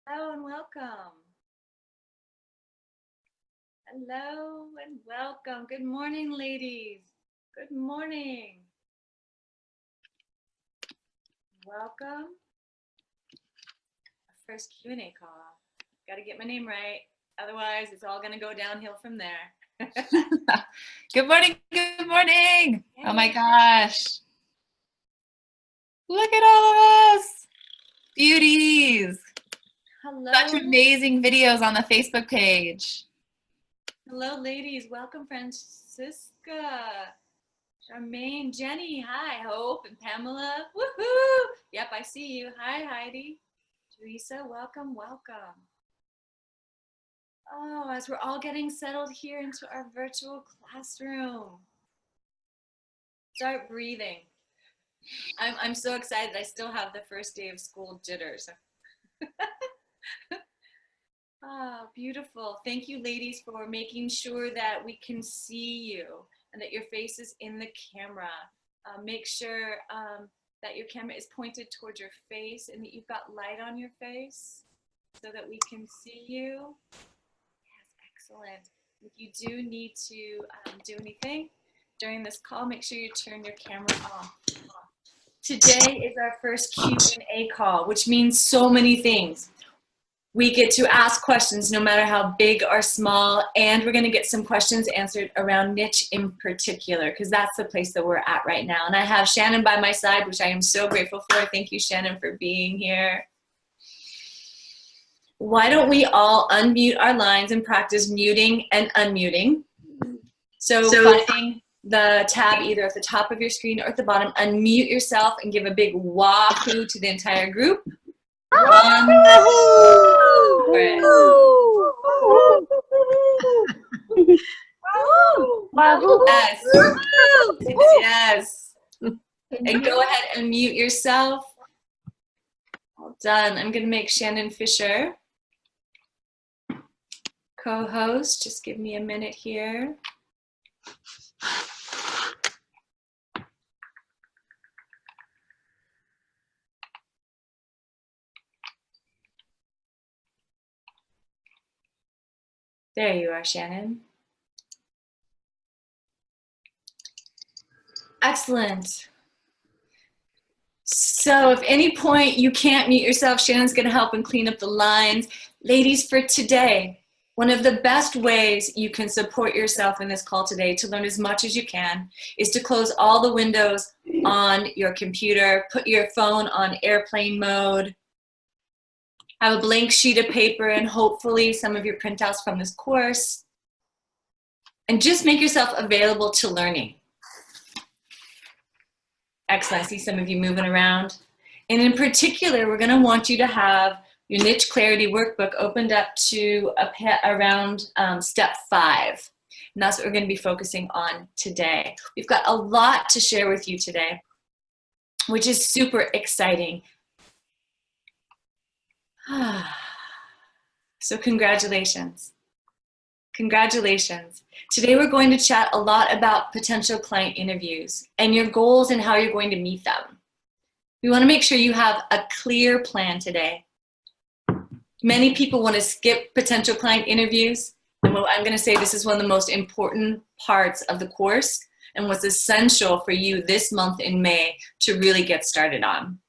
Hello and welcome. Hello and welcome. Good morning, ladies. Good morning. Welcome. Our first Q&A call. Got to get my name right. Otherwise, it's all going to go downhill from there. Good morning. Good morning. Hey. Oh my gosh. Look at all of us. Beauties. Hello. Such amazing videos on the Facebook page. Hello, ladies. Welcome, Francisca, Charmaine, Jenny. Hi, Hope, and Pamela. Woohoo! Yep, I see you. Hi, Heidi. Teresa, welcome, welcome. Oh, as we're all getting settled here into our virtual classroom. Start breathing. I'm so excited. I still have the first day of school jitters. Oh, beautiful. Thank you, ladies, for making sure that we can see you and that your face is in the camera. Make sure that your camera is pointed towards your face and that you've got light on your face so that we can see you. Yes, excellent. If you do need to do anything during this call, make sure you turn your camera off. Today is our first Q&A call, which means so many things. We get to ask questions no matter how big or small, and we're going to get some questions answered around niche in particular, because that's the place that we're at right now. And I have Shannon by my side, which I am so grateful for. Thank you, Shannon, for being here. Why don't we all unmute our lines and practice muting and unmuting? So finding the tab either at the top of your screen or at the bottom, unmute yourself and give a big wahoo to the entire group. One. Yes. Yes. And go ahead and mute yourself. All done. I'm going to make Shannon Fisher co-host. Just give me a minute here. There you are, Shannon. Excellent. So if any point you can't mute yourself, Shannon's going to help and clean up the lines. Ladies, for today, one of the best ways you can support yourself in this call today to learn as much as you can is to close all the windows on your computer, put your phone on airplane mode, have a blank sheet of paper and hopefully some of your printouts from this course, and just make yourself available to learning. Excellent. I see some of you moving around. And in particular, we're going to want you to have your Niche Clarity Workbook opened up to around step 5. And that's what we're going to be focusing on today. We've got a lot to share with you today, which is super exciting. So congratulations. Congratulations. Today we're going to chat a lot about potential client interviews and your goals and how you're going to meet them. We want to make sure you have a clear plan today. Many people want to skip potential client interviews, and I'm going to say this is one of the most important parts of the course and what's essential for you this month in May to really get started on.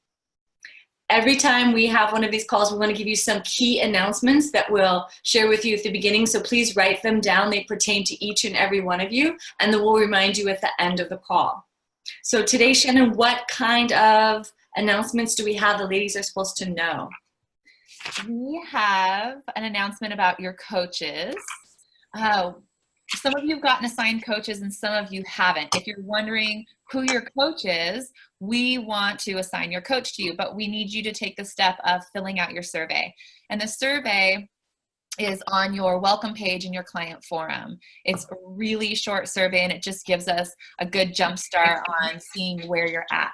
Every time we have one of these calls, we want to give you some key announcements that we'll share with you at the beginning, so please write them down. They pertain to each and every one of you, and then we'll remind you at the end of the call. So today, Shannon, what kind of announcements do we have the ladies are supposed to know? We have an announcement about your coaches. Some of you have gotten assigned coaches and some of you haven't. If you're wondering who your coach is, we want to assign your coach to you, but we need you to take the step of filling out your survey. And the survey is on your welcome page in your client forum. It's a really short survey and it just gives us a good jump start on seeing where you're at.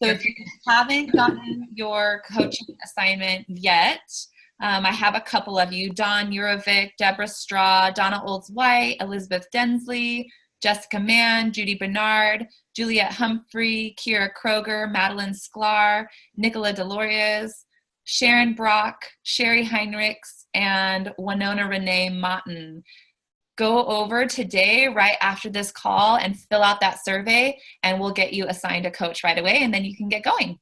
So if you haven't gotten your coaching assignment yet, I have a couple of you: Dawn Urovic, Deborah Straw, Donna Olds-White, Elizabeth Densley, Jessica Mann, Judy Bernard, Juliet Humphrey, Kira Kroger, Madeline Sklar, Nicola Delorias, Sharon Brock, Sherry Heinrichs, and Winona Renee Motton. Go over today right after this call and fill out that survey, and we'll get you assigned a coach right away, and then you can get going.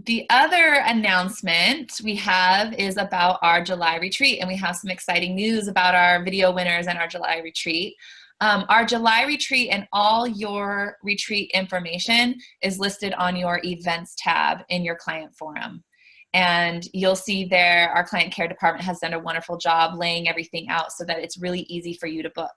The other announcement we have is about our July retreat, and we have some exciting news about our video winners and our July retreat. Our July retreat and all your retreat information is listed on your events tab in your client forum. And you'll see there our client care department has done a wonderful job laying everything out so that it's really easy for you to book.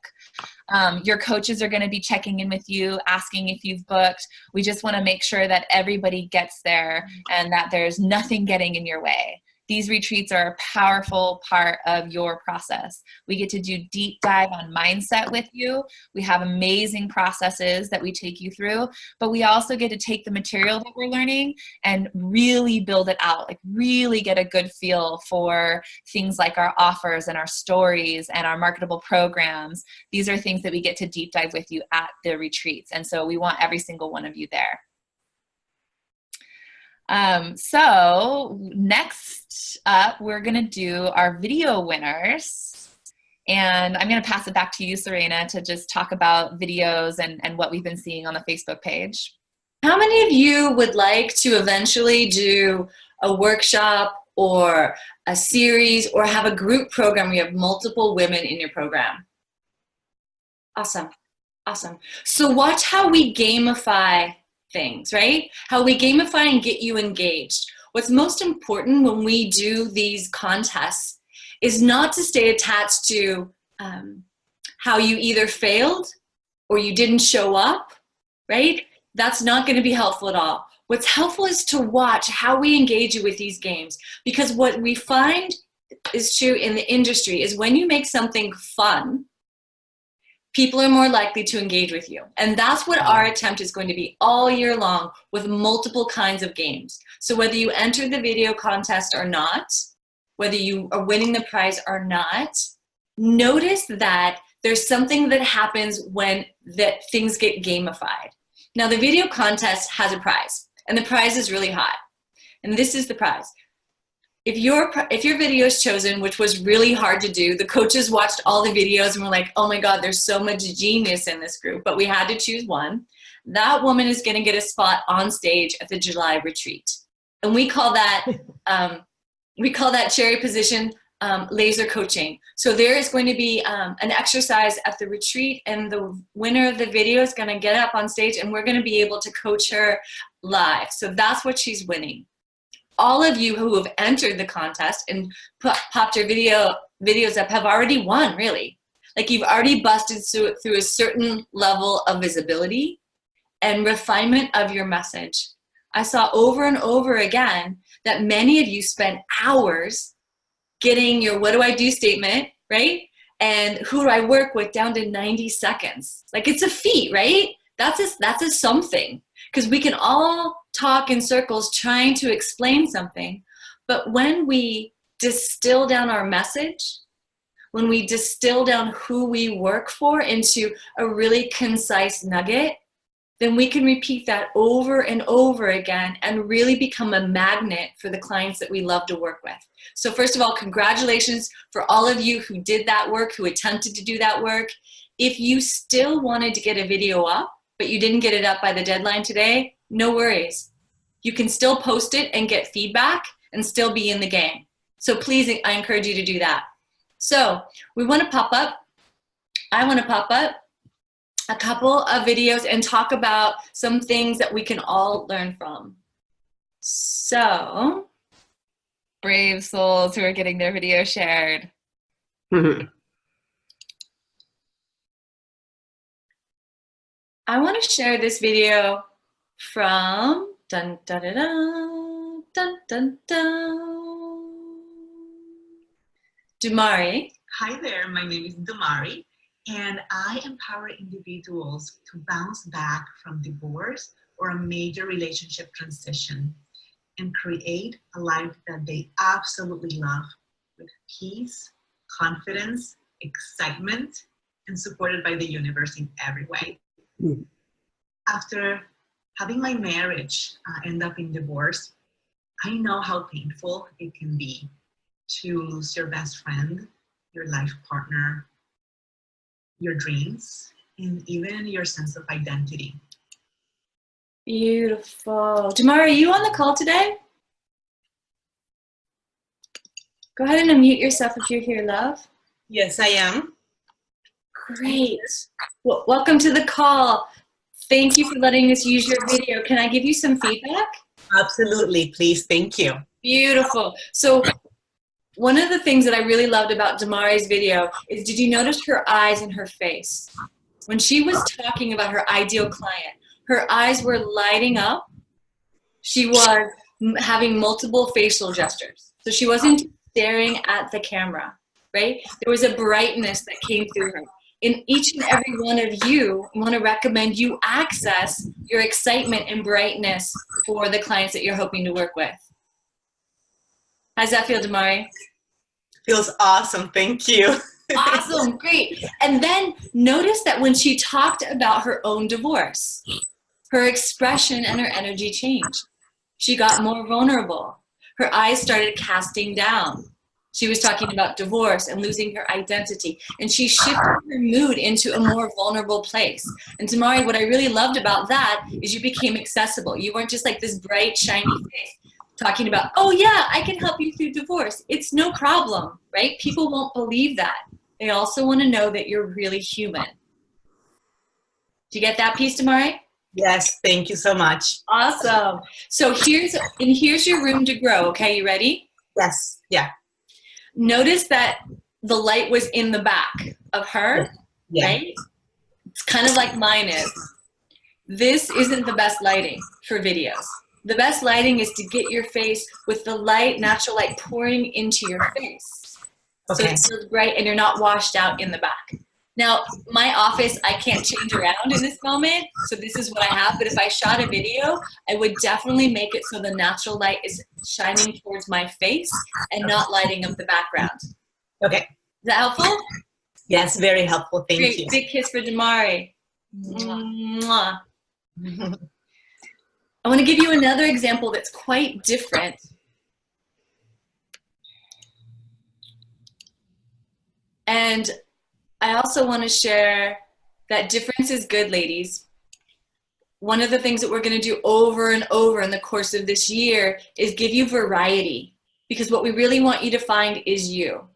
Your coaches are going to be checking in with you, asking if you've booked. We just want to make sure that everybody gets there and that there's nothing getting in your way. These retreats are a powerful part of your process. We get to do deep dive on mindset with you. We have amazing processes that we take you through, but we also get to take the material that we're learning and really build it out, like really get a good feel for things like our offers and our stories and our marketable programs. These are things that we get to deep dive with you at the retreats. And so we want every single one of you there. So next up, we're going to do our video winners. And I'm going to pass it back to you, Serena, to just talk about videos and what we've been seeing on the Facebook page. How many of you would like to eventually do a workshop or a series or have a group program where you have multiple women in your program? Awesome. Awesome. So watch how we gamify things, right? How we gamify and get you engaged. What's most important when we do these contests is not to stay attached to how you either failed or you didn't show up, right? That's not going to be helpful at all. What's helpful is to watch how we engage you with these games, because what we find is true in the industry is when you make something fun, people are more likely to engage with you. And that's what our attempt is going to be all year long with multiple kinds of games. So whether you enter the video contest or not, whether you are winning the prize or not, notice that there's something that happens when things get gamified. Now the video contest has a prize, and the prize is really high. And this is the prize. If your video is chosen, which was really hard to do, the coaches watched all the videos and were like, oh my God, there's so much genius in this group, but we had to choose one. That woman is going to get a spot on stage at the July retreat. And we call that, cherry position laser coaching. So there is going to be an exercise at the retreat, and the winner of the video is going to get up on stage, and we're going to be able to coach her live. So that's what she's winning. All of you who have entered the contest and popped your videos up have already won, really. Like you've already busted through a certain level of visibility and refinement of your message. I saw over and over again that many of you spent hours getting your what do I do statement, right? And who do I work with down to 90 seconds. Like it's a feat, right? That's a something. Because we can all talk in circles trying to explain something, but when we distill down our message, when we distill down who we work for into a really concise nugget, then we can repeat that over and over again and really become a magnet for the clients that we love to work with. So first of all, congratulations for all of you who did that work, who attempted to do that work. If you still wanted to get a video up, but you didn't get it up by the deadline today, no worries. You can still post it and get feedback and still be in the game. So please, I encourage you to do that. So I want to pop up a couple of videos and talk about some things that we can all learn from. So. Brave souls who are getting their video shared. I want to share this video from dun dun dun dun dun dun dun. Dumari. Hi there, my name is Dumari, and I empower individuals to bounce back from divorce or a major relationship transition and create a life that they absolutely love with peace, confidence, excitement, and supported by the universe in every way. After having my marriage end up in divorce, I know how painful it can be to lose your best friend, your life partner, your dreams, and even your sense of identity. Beautiful. Damari, are you on the call today? Go ahead and unmute yourself if you're here, love. Yes, I am. Great. Well, welcome to the call. Thank you for letting us use your video. Can I give you some feedback? Absolutely, please. Thank you. Beautiful. So one of the things that I really loved about Damari's video is, did you notice her eyes and her face? When she was talking about her ideal client, her eyes were lighting up. She was having multiple facial gestures. So she wasn't staring at the camera, right? There was a brightness that came through her. In each and every one of you, I want to recommend you access your excitement and brightness for the clients that you're hoping to work with. How's that feel, Damari? Feels awesome. Thank you. Awesome, great. And then notice that when she talked about her own divorce, her expression and her energy changed. She got more vulnerable. Her eyes started casting down. She was talking about divorce and losing her identity. And she shifted her mood into a more vulnerable place. And Damari, what I really loved about that is you became accessible. You weren't just like this bright, shiny face talking about, oh yeah, I can help you through divorce. It's no problem, right? People won't believe that. They also want to know that you're really human. Do you get that piece, Damari? Yes, thank you so much. Awesome. So here's your room to grow. Okay, you ready? Yes, yeah. Notice that the light was in the back of her, Yeah. right? It's kind of like mine is. This isn't the best lighting for videos. The best lighting is to get your face with the light, natural light pouring into your face. So Okay. it feels bright and you're not washed out in the back. Now, my office, I can't change around in this moment, so this is what I have. But if I shot a video, I would definitely make it so the natural light is shining towards my face and not lighting up the background. Okay. Is that helpful? Yes, very helpful. Thank Great. you. Big kiss for Damari. Mwah. I want to give you another example that's quite different. And I also want to share that difference is good, ladies. One of the things that we're going to do over and over in the course of this year is give you variety, because what we really want you to find is you.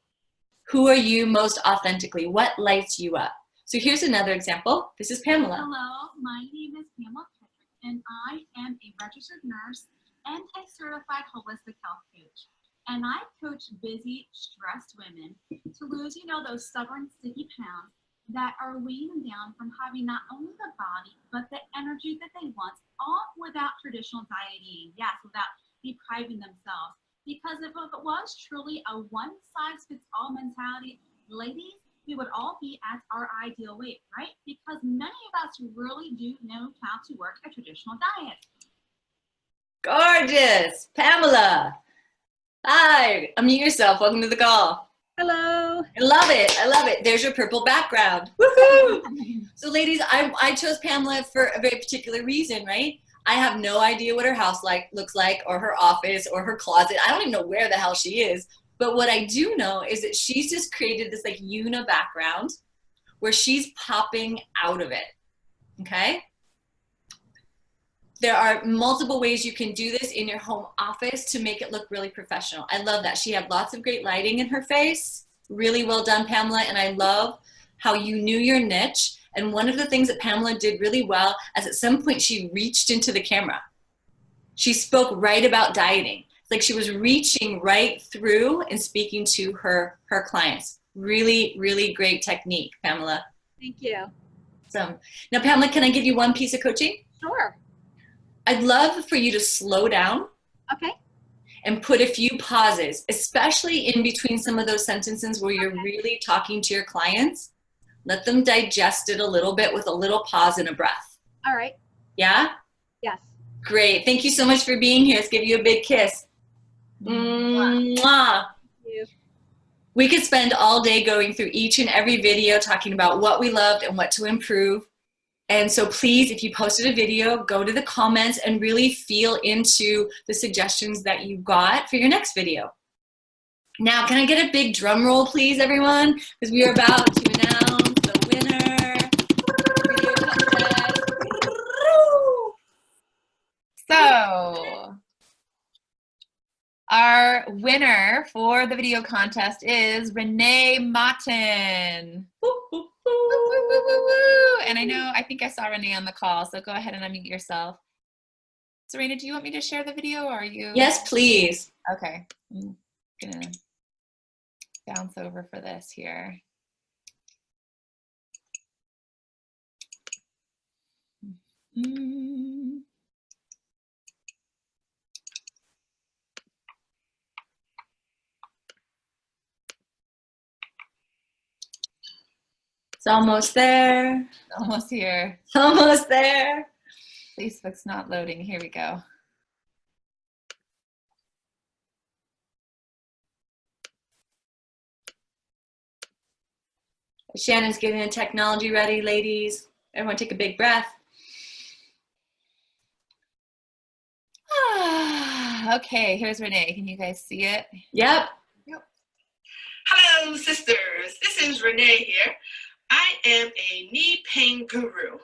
Who are you most authentically? What lights you up? So here's another example. This is Pamela. Hello, my name is Pamela Patrick, and I am a registered nurse and a certified holistic health coach. And I coach busy, stressed women to lose, those stubborn, sticky pounds that are weighing them down from having not only the body, but the energy that they want, all without traditional dieting. Yes, without depriving themselves. Because if it was truly a one-size-fits-all mentality, ladies, we would all be at our ideal weight, right? Because many of us really do know how to work a traditional diet. Gorgeous. Pamela. Hi. Unmute yourself. Welcome to the call. Hello. I love it. I love it. There's your purple background. Woohoo! So ladies, I chose Pamela for a very particular reason, right? I have no idea what her house looks like, or her office, or her closet. I don't even know where the hell she is. But what I do know is that she's just created this like Una background where she's popping out of it, okay? There are multiple ways you can do this in your home office to make it look really professional. I love that. She had lots of great lighting in her face. Really well done, Pamela. And I love how you knew your niche. And one of the things that Pamela did really well is at some point she reached into the camera. She spoke right about dieting. It's like she was reaching right through and speaking to her clients. Really, really great technique, Pamela. Thank you. So now, Pamela, can I give you one piece of coaching? Sure. I'd love for you to slow down Okay. and put a few pauses, especially in between some of those sentences where you're really talking to your clients. Let them digest it a little bit with a little pause and a breath. All right. Yeah? Yes. Great. Thank you so much for being here. Let's give you a big kiss. Mwah. Thank you. We could spend all day going through each and every video talking about what we loved and what to improve. And so please, if you posted a video, go to the comments and really feel into the suggestions that you got for your next video. Now, can I get a big drum roll, please, everyone? Because we are about to announce the winner. Video contest. So, our winner for the video contest is Renee Martin. Woo, woo, woo, woo, woo, woo, woo. And I think I saw Renee on the call, so go ahead and unmute yourself. Serena, do you want me to share the video, or are you? Yes, please. Okay, I'm gonna bounce over for this here. It's almost there. Almost here. It's almost there. Facebook's not loading. Here we go. Shannon's getting the technology ready, ladies. Everyone take a big breath. Okay, here's Renee. Can you guys see it? Yep. Hello, sisters. This is Renee here. I am a knee pain guru.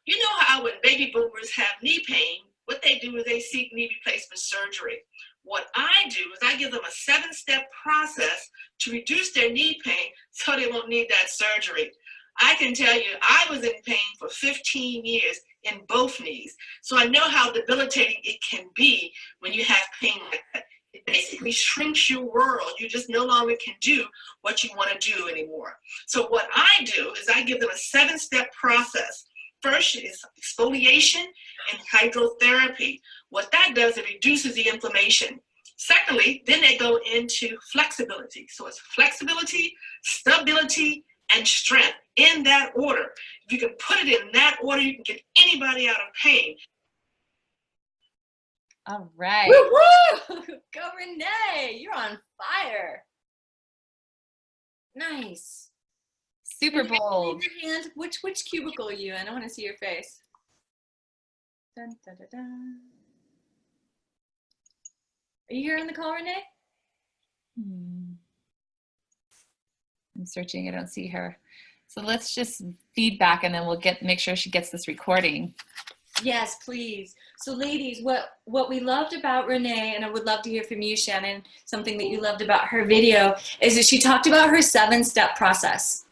You know how when baby boomers have knee pain, what they do is they seek knee replacement surgery. What I do is I give them a 7-step process to reduce their knee pain so they won't need that surgery. I can tell you, I was in pain for 15 years in both knees. So I know how debilitating it can be when you have pain like that. It basically shrinks your world. You just no longer can do what you want to do anymore. So what I do is I give them a 7-step process. First is exfoliation and hydrotherapy. What that does, it reduces the inflammation. Secondly, then they go into flexibility. So it's flexibility, stability, and strength in that order. If you can put it in that order, you can get anybody out of pain. All right. Woo woo! Go Renee, you're on fire. Nice. Super bold. Raise your hand. Which cubicle are you in? I want to see your face. Dun, dun, dun, dun. Are you here on the call, Renee? I'm searching. I don't see her. So let's just feedback, and then we'll make sure she gets this recording. Yes, please. So ladies, what we loved about Renee, and I would love to hear from you, Shannon, something that you loved about her video, is that she talked about her 7-step process,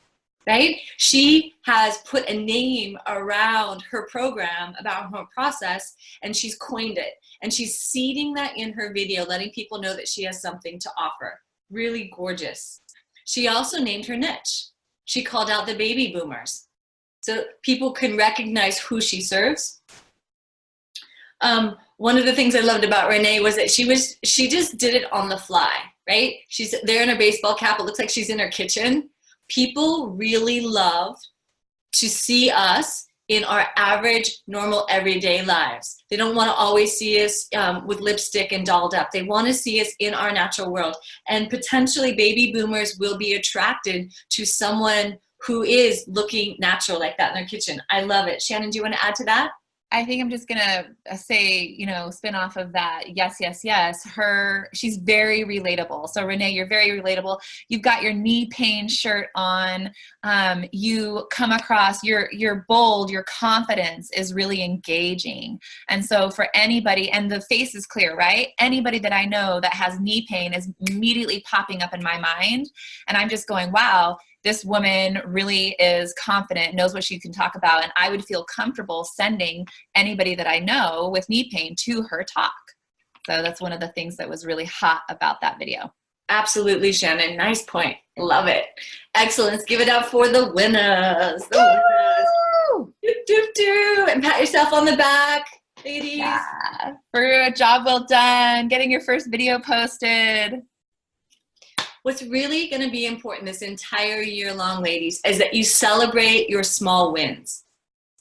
right? She has put a name around her program about her process, and she's coined it. And she's seeding that in her video, letting people know that she has something to offer. Really gorgeous. She also named her niche. She called out the baby boomers, so people can recognize who she serves. One of the things I loved about Renee was that she just did it on the fly, right? She's there in her baseball cap. It looks like she's in her kitchen. People really love to see us in our average, normal, everyday lives. They don't want to always see us with lipstick and dolled up. They want to see us in our natural world. And potentially baby boomers will be attracted to someone who is looking natural like that in their kitchen. I love it. Shannon, do you want to add to that? I think I'm just gonna say, spin off of that. Yes, yes, yes. She's very relatable. So Renee, you're very relatable. You've got your knee pain shirt on. You come across, you're bold. Your confidence is really engaging. And so for anybody, and the face is clear, right? Anybody that I know that has knee pain is immediately popping up in my mind, and I'm just going, wow. This woman really is confident, knows what she can talk about, and I would feel comfortable sending anybody that I know with knee pain to her talk. So that's one of the things that was really hot about that video. Absolutely, Shannon. Nice point. Love it. Excellent. Let's give it up for the winners. The winners. Doop, doop, doop. And pat yourself on the back, ladies. Yeah. For a job well done, getting your first video posted. What's really going to be important this entire year long, ladies, is that you celebrate your small wins,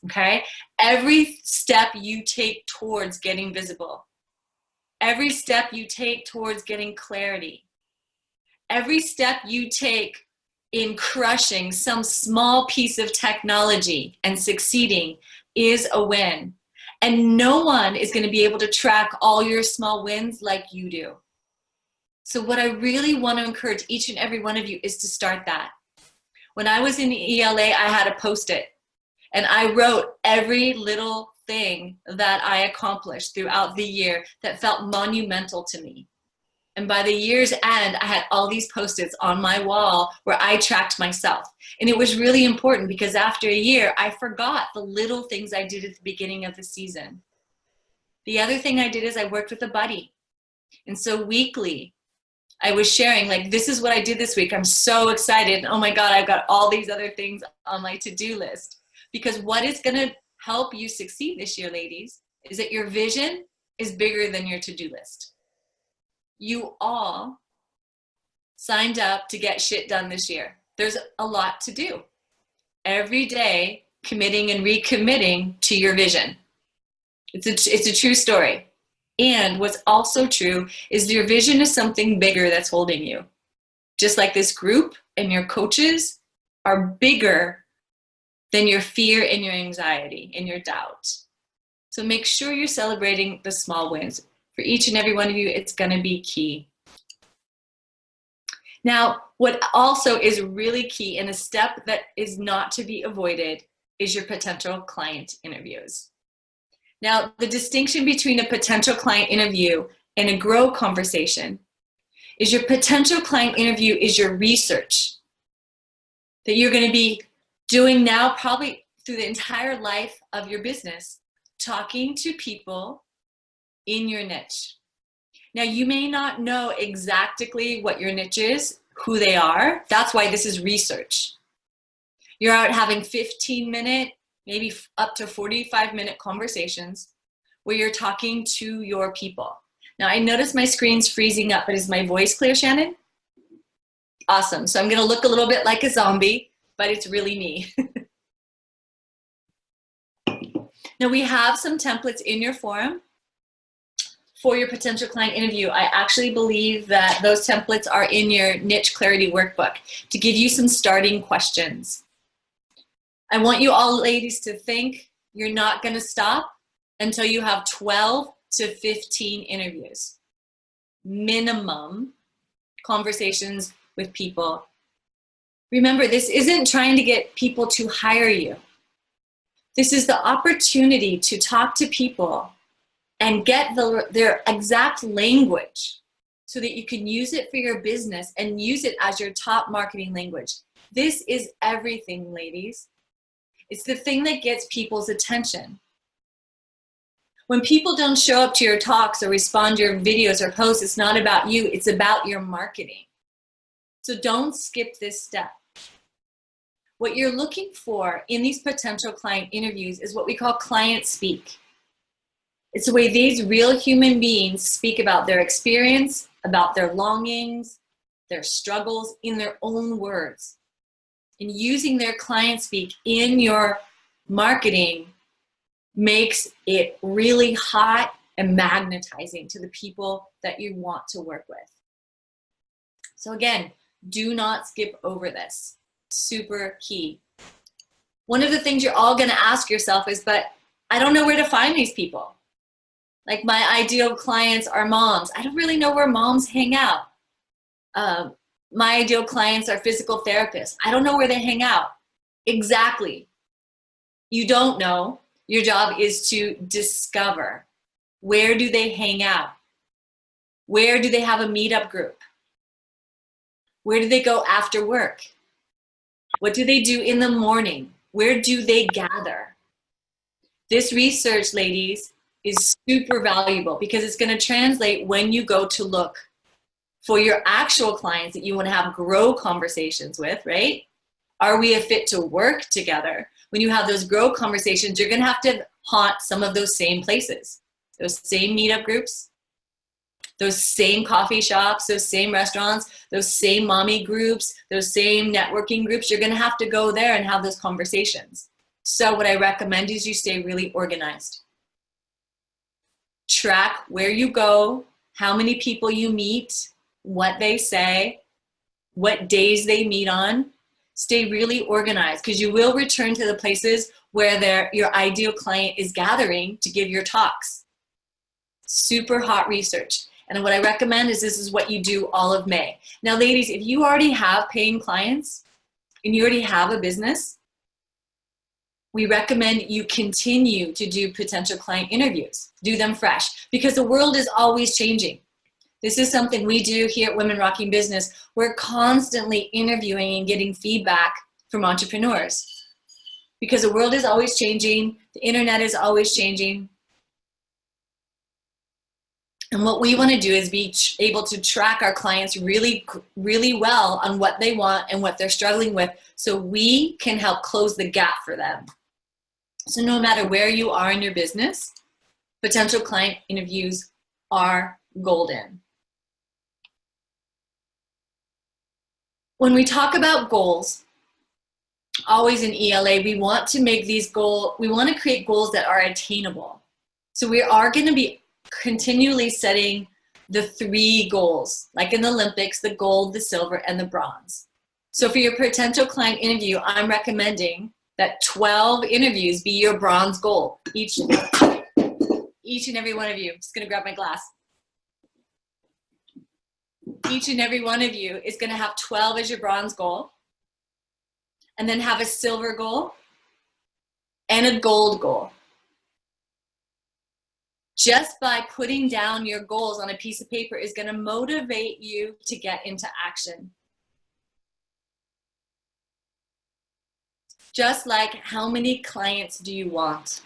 okay? Every step you take towards getting visible, every step you take towards getting clarity, every step you take in crushing some small piece of technology and succeeding is a win. And no one is going to be able to track all your small wins like you do. So what I really want to encourage each and every one of you is to start that. When I was in the ELA, I had a Post-it, and I wrote every little thing that I accomplished throughout the year that felt monumental to me. And by the year's end, I had all these Post-its on my wall where I tracked myself. And it was really important because after a year, I forgot the little things I did at the beginning of the season. The other thing I did is I worked with a buddy. And so weekly, I was sharing, like, this is what I did this week. I'm so excited. And oh my God, I've got all these other things on my to-do list. Because what is going to help you succeed this year, ladies, is that your vision is bigger than your to-do list. You all signed up to get shit done this year. There's a lot to do. Every day, committing and recommitting to your vision. It's a true story. And what's also true is your vision is something bigger that's holding you. Just like this group and your coaches are bigger than your fear and your anxiety and your doubt. So make sure you're celebrating the small wins. For each and every one of you, it's going to be key. Now, what also is really key and a step that is not to be avoided is your potential client interviews. Now, the distinction between a potential client interview and a grow conversation is your potential client interview is your research that you're going to be doing now probably through the entire life of your business, talking to people in your niche. Now, you may not know exactly what your niche is, who they are. That's why this is research. You're out having 15-minute, maybe up to 45-minute conversations where you're talking to your people. Now, I notice my screen's freezing up, but is my voice clear, Shannon? Awesome. So I'm going to look a little bit like a zombie, but it's really me. Now, we have some templates in your forum for your potential client interview. I actually believe that those templates are in your niche clarity workbook to give you some starting questions. I want you all ladies to think you're not going to stop until you have 12 to 15 interviews. Minimum conversations with people. Remember, this isn't trying to get people to hire you. This is the opportunity to talk to people and get their exact language so that you can use it for your business and use it as your top marketing language. This is everything, ladies. It's the thing that gets people's attention. When people don't show up to your talks or respond to your videos or posts, it's not about you, it's about your marketing. So don't skip this step. What you're looking for in these potential client interviews is what we call client speak. It's the way these real human beings speak about their experience, about their longings, their struggles in their own words. And using their client speak in your marketing makes it really hot and magnetizing to the people that you want to work with. So again, do not skip over this. Super key. One of the things you're all going to ask yourself is, but I don't know where to find these people. Like, my ideal clients are moms. I don't really know where moms hang out. My ideal clients are physical therapists. I don't know where they hang out. Exactly. You don't know. Your job is to discover, where do they hang out? Where do they have a meetup group? Where do they go after work? What do they do in the morning? Where do they gather? This research, ladies, is super valuable because it's going to translate when you go to look for your actual clients that you want to have grow conversations with, right? Are we a fit to work together? When you have those grow conversations, you're going to have to haunt some of those same places, those same meetup groups, those same coffee shops, those same restaurants, those same mommy groups, those same networking groups. You're going to have to go there and have those conversations. So what I recommend is you stay really organized. Track where you go, how many people you meet, what they say, what days they meet on, Stay really organized, because you will return to the places where your ideal client is gathering to give your talks. Super hot research. And what I recommend is this is what you do all of May. Now, ladies, if you already have paying clients and you already have a business, we recommend you continue to do potential client interviews. Do them fresh, because the world is always changing. This is something we do here at Women Rocking Business. We're constantly interviewing and getting feedback from entrepreneurs, because the world is always changing. The internet is always changing. And what we want to do is be able to track our clients really, really well on what they want and what they're struggling with, so we can help close the gap for them. So no matter where you are in your business, potential client interviews are golden. When we talk about goals, always in ELA, we want to make these goals, we want to create goals that are attainable. So we are going to be continually setting the 3 goals, like in the Olympics, the gold, the silver, and the bronze. So for your potential client interview, I'm recommending that 12 interviews be your bronze goal. Each and every one of you. I'm just going to grab my glass. Each and every one of you is going to have 12 as your bronze goal, and then have a silver goal and a gold goal. Just by putting down your goals on a piece of paper is going to motivate you to get into action. Just like, how many clients do you want?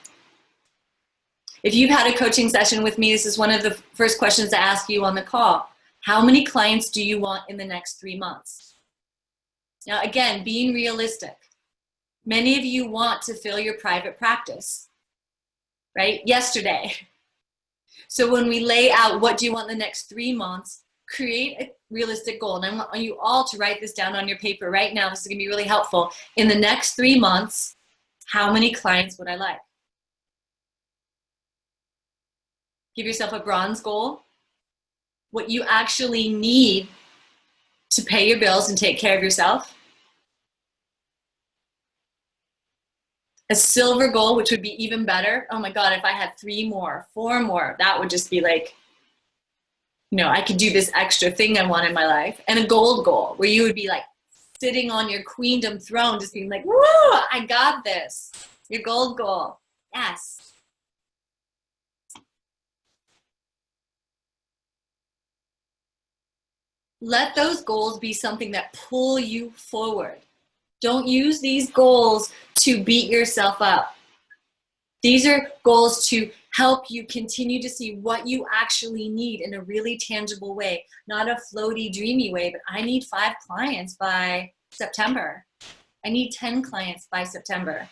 If you've had a coaching session with me, this is one of the first questions to ask you on the call. How many clients do you want in the next 3 months? Now, again, being realistic. Many of you want to fill your private practice, right? Yesterday. So when we lay out what do you want in the next 3 months, create a realistic goal. And I want you all to write this down on your paper right now. This is going to be really helpful. In the next 3 months, how many clients would I like? Give yourself a bronze goal. What you actually need to pay your bills and take care of yourself. A silver goal, which would be even better. Oh my God, if I had 3 more, 4 more, that would just be like, you know, I could do this extra thing I want in my life. And a gold goal, where you would be like sitting on your queendom throne, just being like, woo, I got this. Your gold goal. Yes. Let those goals be something that pull you forward. Don't use these goals to beat yourself up. These are goals to help you continue to see what you actually need in a really tangible way, not a floaty, dreamy way, but I need 5 clients by September. I need 10 clients by September.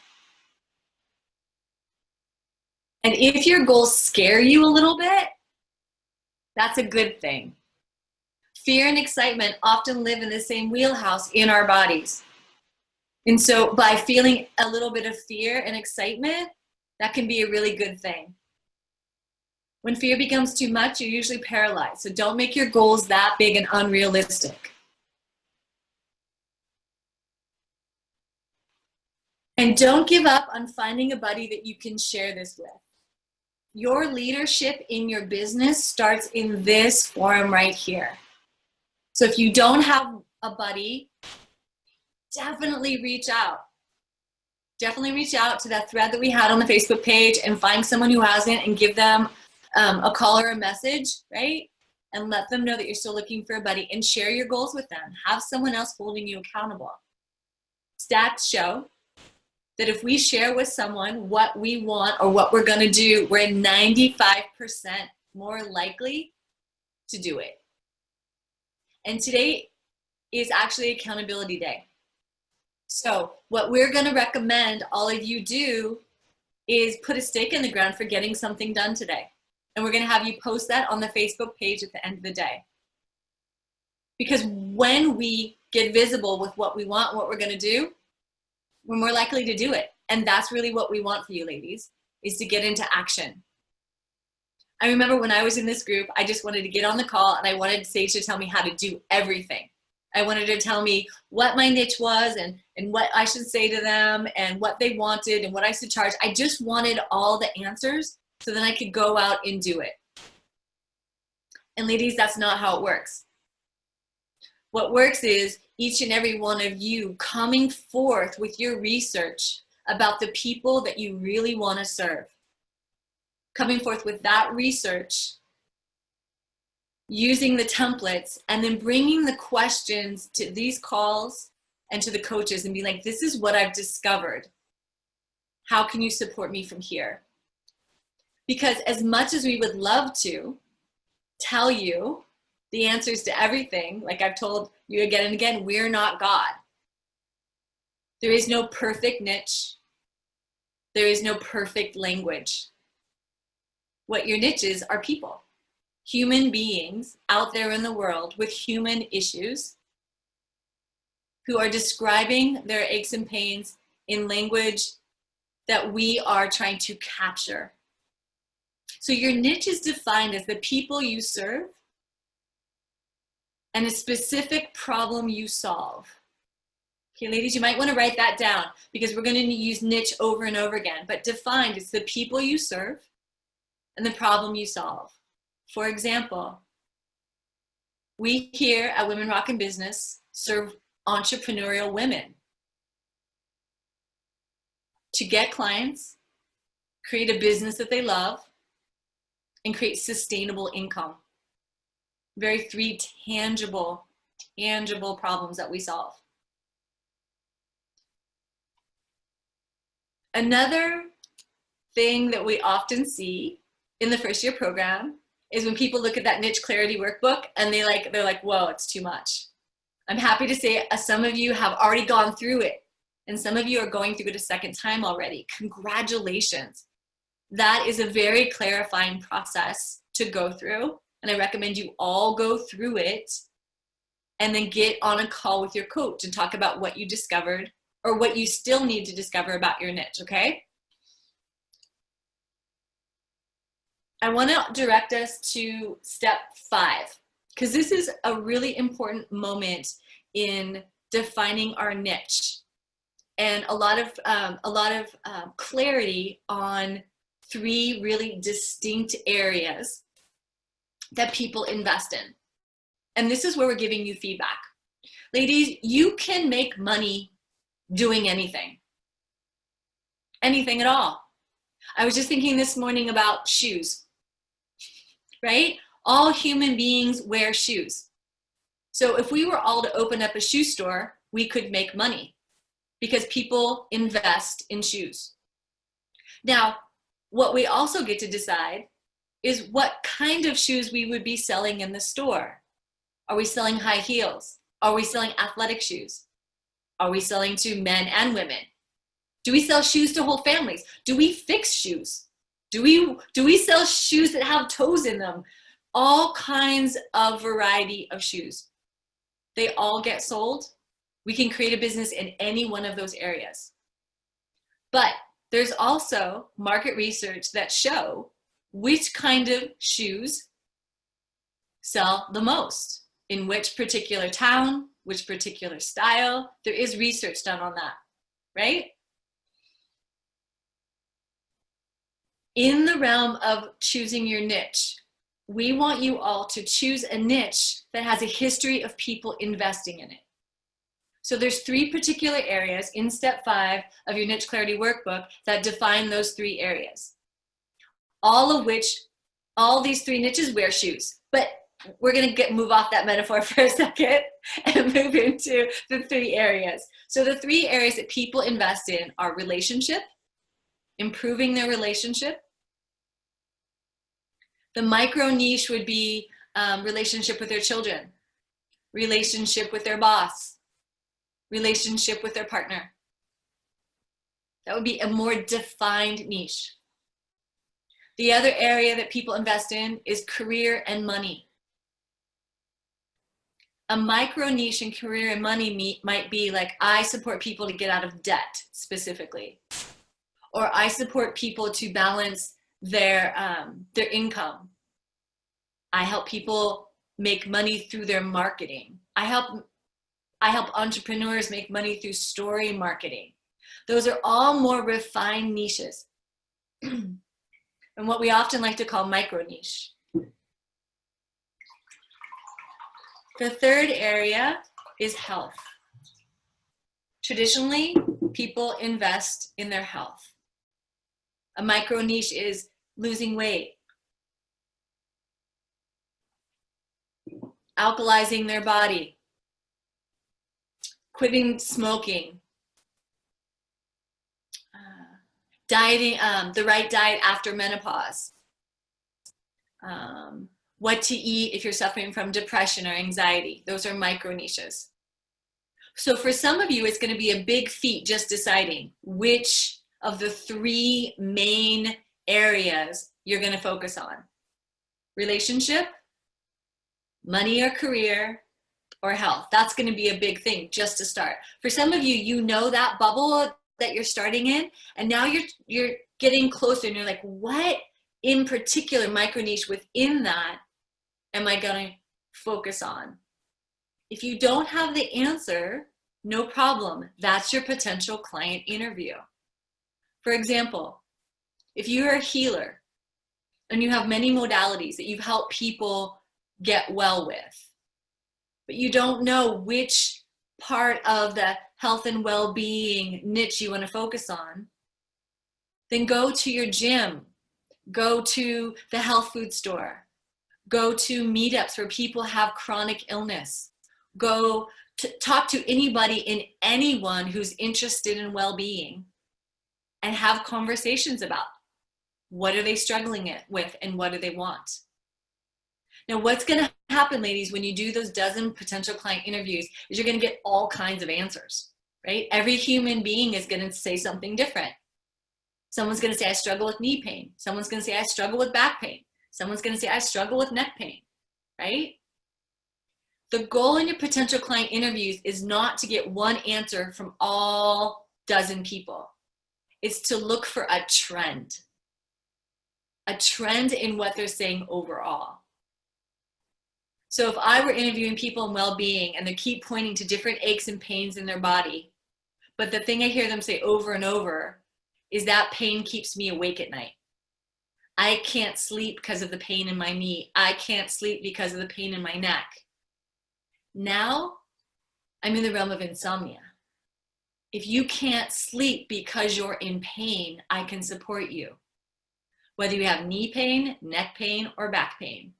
And if your goals scare you a little bit, that's a good thing. Fear and excitement often live in the same wheelhouse in our bodies. And so by feeling a little bit of fear and excitement, that can be a really good thing. When fear becomes too much, you're usually paralyzed. So don't make your goals that big and unrealistic. And don't give up on finding a buddy that you can share this with. Your leadership in your business starts in this forum right here. So if you don't have a buddy, definitely reach out. Definitely reach out to that thread that we had on the Facebook page and find someone who hasn't and give them a call or a message, right? And let them know that you're still looking for a buddy, and share your goals with them. Have someone else holding you accountable. Stats show that if we share with someone what we want or what we're going to do, we're 95% more likely to do it. And today is actually Accountability Day. So what we're going to recommend all of you do is put a stake in the ground for getting something done today. And we're going to have you post that on the Facebook page at the end of the day. Because when we get visible with what we want, what we're going to do, we're more likely to do it. And that's really what we want for you, ladies, is to get into action. I remember when I was in this group, I just wanted to get on the call and I wanted Sage to tell me how to do everything. I wanted her to tell me what my niche was and and what I should say to them and what they wanted and what I should charge. I just wanted all the answers so then I could go out and do it. And ladies, that's not how it works. What works is each and every one of you coming forth with your research about the people that you really want to serve. Coming forth with that research, using the templates, and then bringing the questions to these calls and to the coaches and be like, this is what I've discovered. How can you support me from here? Because as much as we would love to tell you the answers to everything, like I've told you again and again, we're not God. There is no perfect niche. There is no perfect language. What your niche is are people. Human beings out there in the world with human issues who are describing their aches and pains in language that we are trying to capture. So your niche is defined as the people you serve and a specific problem you solve. Okay, ladies, you might want to write that down because we're going to use niche over and over again. But defined, it's the people you serve and the problem you solve. For example, we here at Women Rockin' Business serve entrepreneurial women to get clients, create a business that they love, and create sustainable income. Very three tangible problems that we solve. Another thing that we often see in the first year program is when people look at that niche clarity workbook and they're like, whoa, it's too much. I'm happy to say some of you have already gone through it and some of you are going through it a second time already. Congratulations. That is a very clarifying process to go through. And I recommend you all go through it and then get on a call with your coach and talk about what you discovered or what you still need to discover about your niche, okay? I want to direct us to step 5, because this is a really important moment in defining our niche and a lot of clarity on 3 really distinct areas that people invest in. And this is where we're giving you feedback. Ladies, you can make money doing anything at all. I was just thinking this morning about shoes, right? All human beings wear shoes. So if we were all to open up a shoe store, we could make money because people invest in shoes. Now, what we also get to decide is what kind of shoes we would be selling in the store. Are we selling high heels? Are we selling athletic shoes? Are we selling to men and women? Do we sell shoes to whole families? Do we fix shoes? Do we sell shoes that have toes in them? All kinds of variety of shoes. They all get sold. We can create a business in any one of those areas. But there's also market research that show which kind of shoes sell the most, in which particular town, which particular style. There is research done on that, right? In the realm of choosing your niche, we want you all to choose a niche that has a history of people investing in it. So there's 3 particular areas in step 5 of your niche clarity workbook that define those 3 areas. All these 3 niches wear shoes, but we're going to move off that metaphor for a second and move into the 3 areas. So the 3 areas that people invest in are relationship, improving their relationship. The micro niche would be relationship with their children, relationship with their boss, relationship with their partner. That would be a more defined niche. The other area that people invest in is career and money. A micro niche in career and money might be like, I support people to get out of debt specifically, or I support people to balance their income. I help people make money through their marketing. I I help entrepreneurs make money through story marketing. Those are all more refined niches and what we often like to call micro niche. The third area is health. Traditionally, people invest in their health. A micro niche is losing weight, alkalizing their body, quitting smoking, dieting, the right diet after menopause, what to eat if you're suffering from depression or anxiety. Those are micro niches. So for some of you, it's going to be a big feat just deciding which of the 3 main areas you're going to focus on. Relationship, money or career, or health. That's going to be a big thing just to start. For some of you, you know that bubble that you're starting in, and now you're getting closer and you're like, what in particular micro niche within that am I going to focus on? If you don't have the answer, no problem. That's your potential client interview. For example, if you're a healer and you have many modalities that you've helped people get well with, but you don't know which part of the health and well-being niche you want to focus on, then go to your gym, go to the health food store, go to meetups where people have chronic illness, go to talk to anybody and anyone who's interested in well-being and have conversations about what are they struggling with and what do they want. Now, what's going to happen, ladies, when you do those dozen potential client interviews is you're going to get all kinds of answers, right? Every human being is going to say something different. Someone's going to say, I struggle with knee pain. Someone's going to say, I struggle with back pain. Someone's going to say, I struggle with neck pain, right? The goal in your potential client interviews is not to get one answer from all dozen people. It's to look for a trend in what they're saying overall. So if I were interviewing people in well-being and they keep pointing to different aches and pains in their body, but the thing I hear them say over and over is that pain keeps me awake at night. I can't sleep because of the pain in my knee. I can't sleep because of the pain in my neck. Now I'm in the realm of insomnia. If you can't sleep because you're in pain, I can support you. Whether you have knee pain, neck pain, or back pain.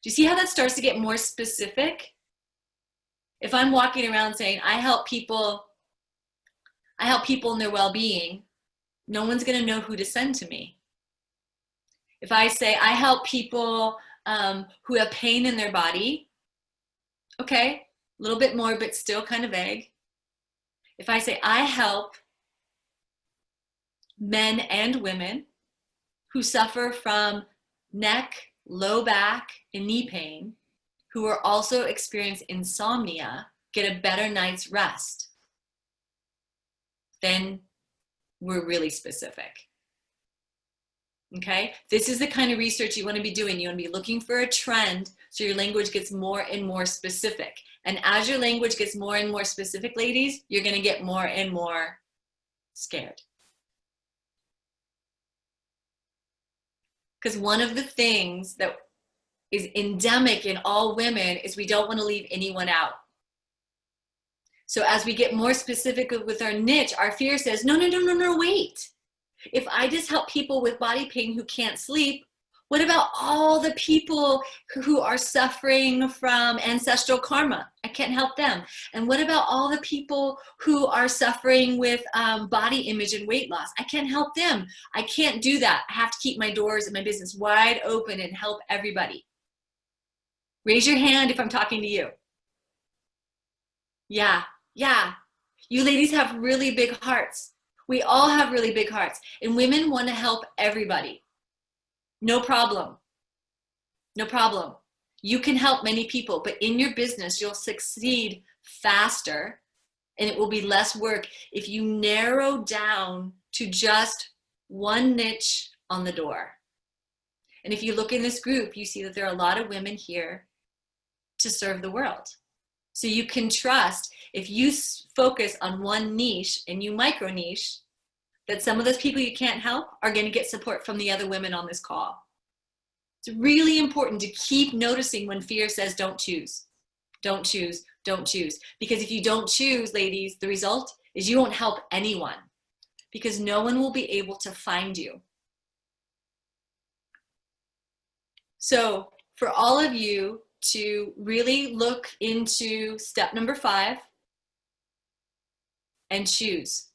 Do you see how that starts to get more specific? If I'm walking around saying, I help people in their well-being, no one's going to know who to send to me. If I say, I help people who have pain in their body, okay, a little bit more, but still kind of vague. If I say, I help men and women who suffer from neck, low back, and knee pain, who are also experience insomnia, get a better night's rest, then we're really specific. Okay? This is the kind of research you want to be doing. You want to be looking for a trend so your language gets more and more specific. And as your language gets more and more specific, ladies, you're going to get more and more scared. Because one of the things that is endemic in all women is we don't want to leave anyone out. So as we get more specific with our niche, our fear says, no, wait. If I just help people with body pain who can't sleep, what about all the people who are suffering from ancestral karma? I can't help them. And what about all the people who are suffering with body image and weight loss? I can't help them. I can't do that. I have to keep my doors and my business wide open and help everybody. Raise your hand if I'm talking to you. Yeah. You ladies have really big hearts. We all have really big hearts. And women want to help everybody. No problem. No problem. You can help many people, but in your business, you'll succeed faster and it will be less work if you narrow down to just one niche on the door. And if you look in this group, you see that there are a lot of women here to serve the world. So you can trust if you focus on one niche and you micro niche, that some of those people you can't help are going to get support from the other women on this call. It's really important to keep noticing when fear says don't choose, don't choose, don't choose. Because if you don't choose, ladies, the result is you won't help anyone because no one will be able to find you. So for all of you to really look into step number 5 and choose.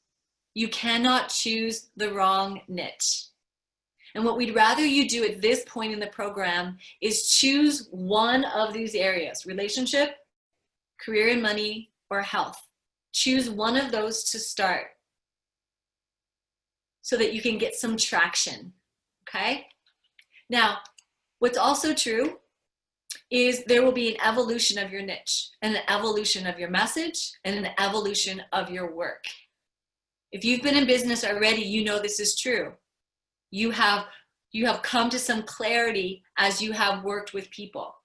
You cannot choose the wrong niche. And what we'd rather you do at this point in the program is choose one of these areas: relationship, career and money, or health. Choose one of those to start so that you can get some traction, okay? Now, what's also true is there will be an evolution of your niche and an evolution of your message and an evolution of your work. If you've been in business already, you know this is true. You have come to some clarity as you have worked with people.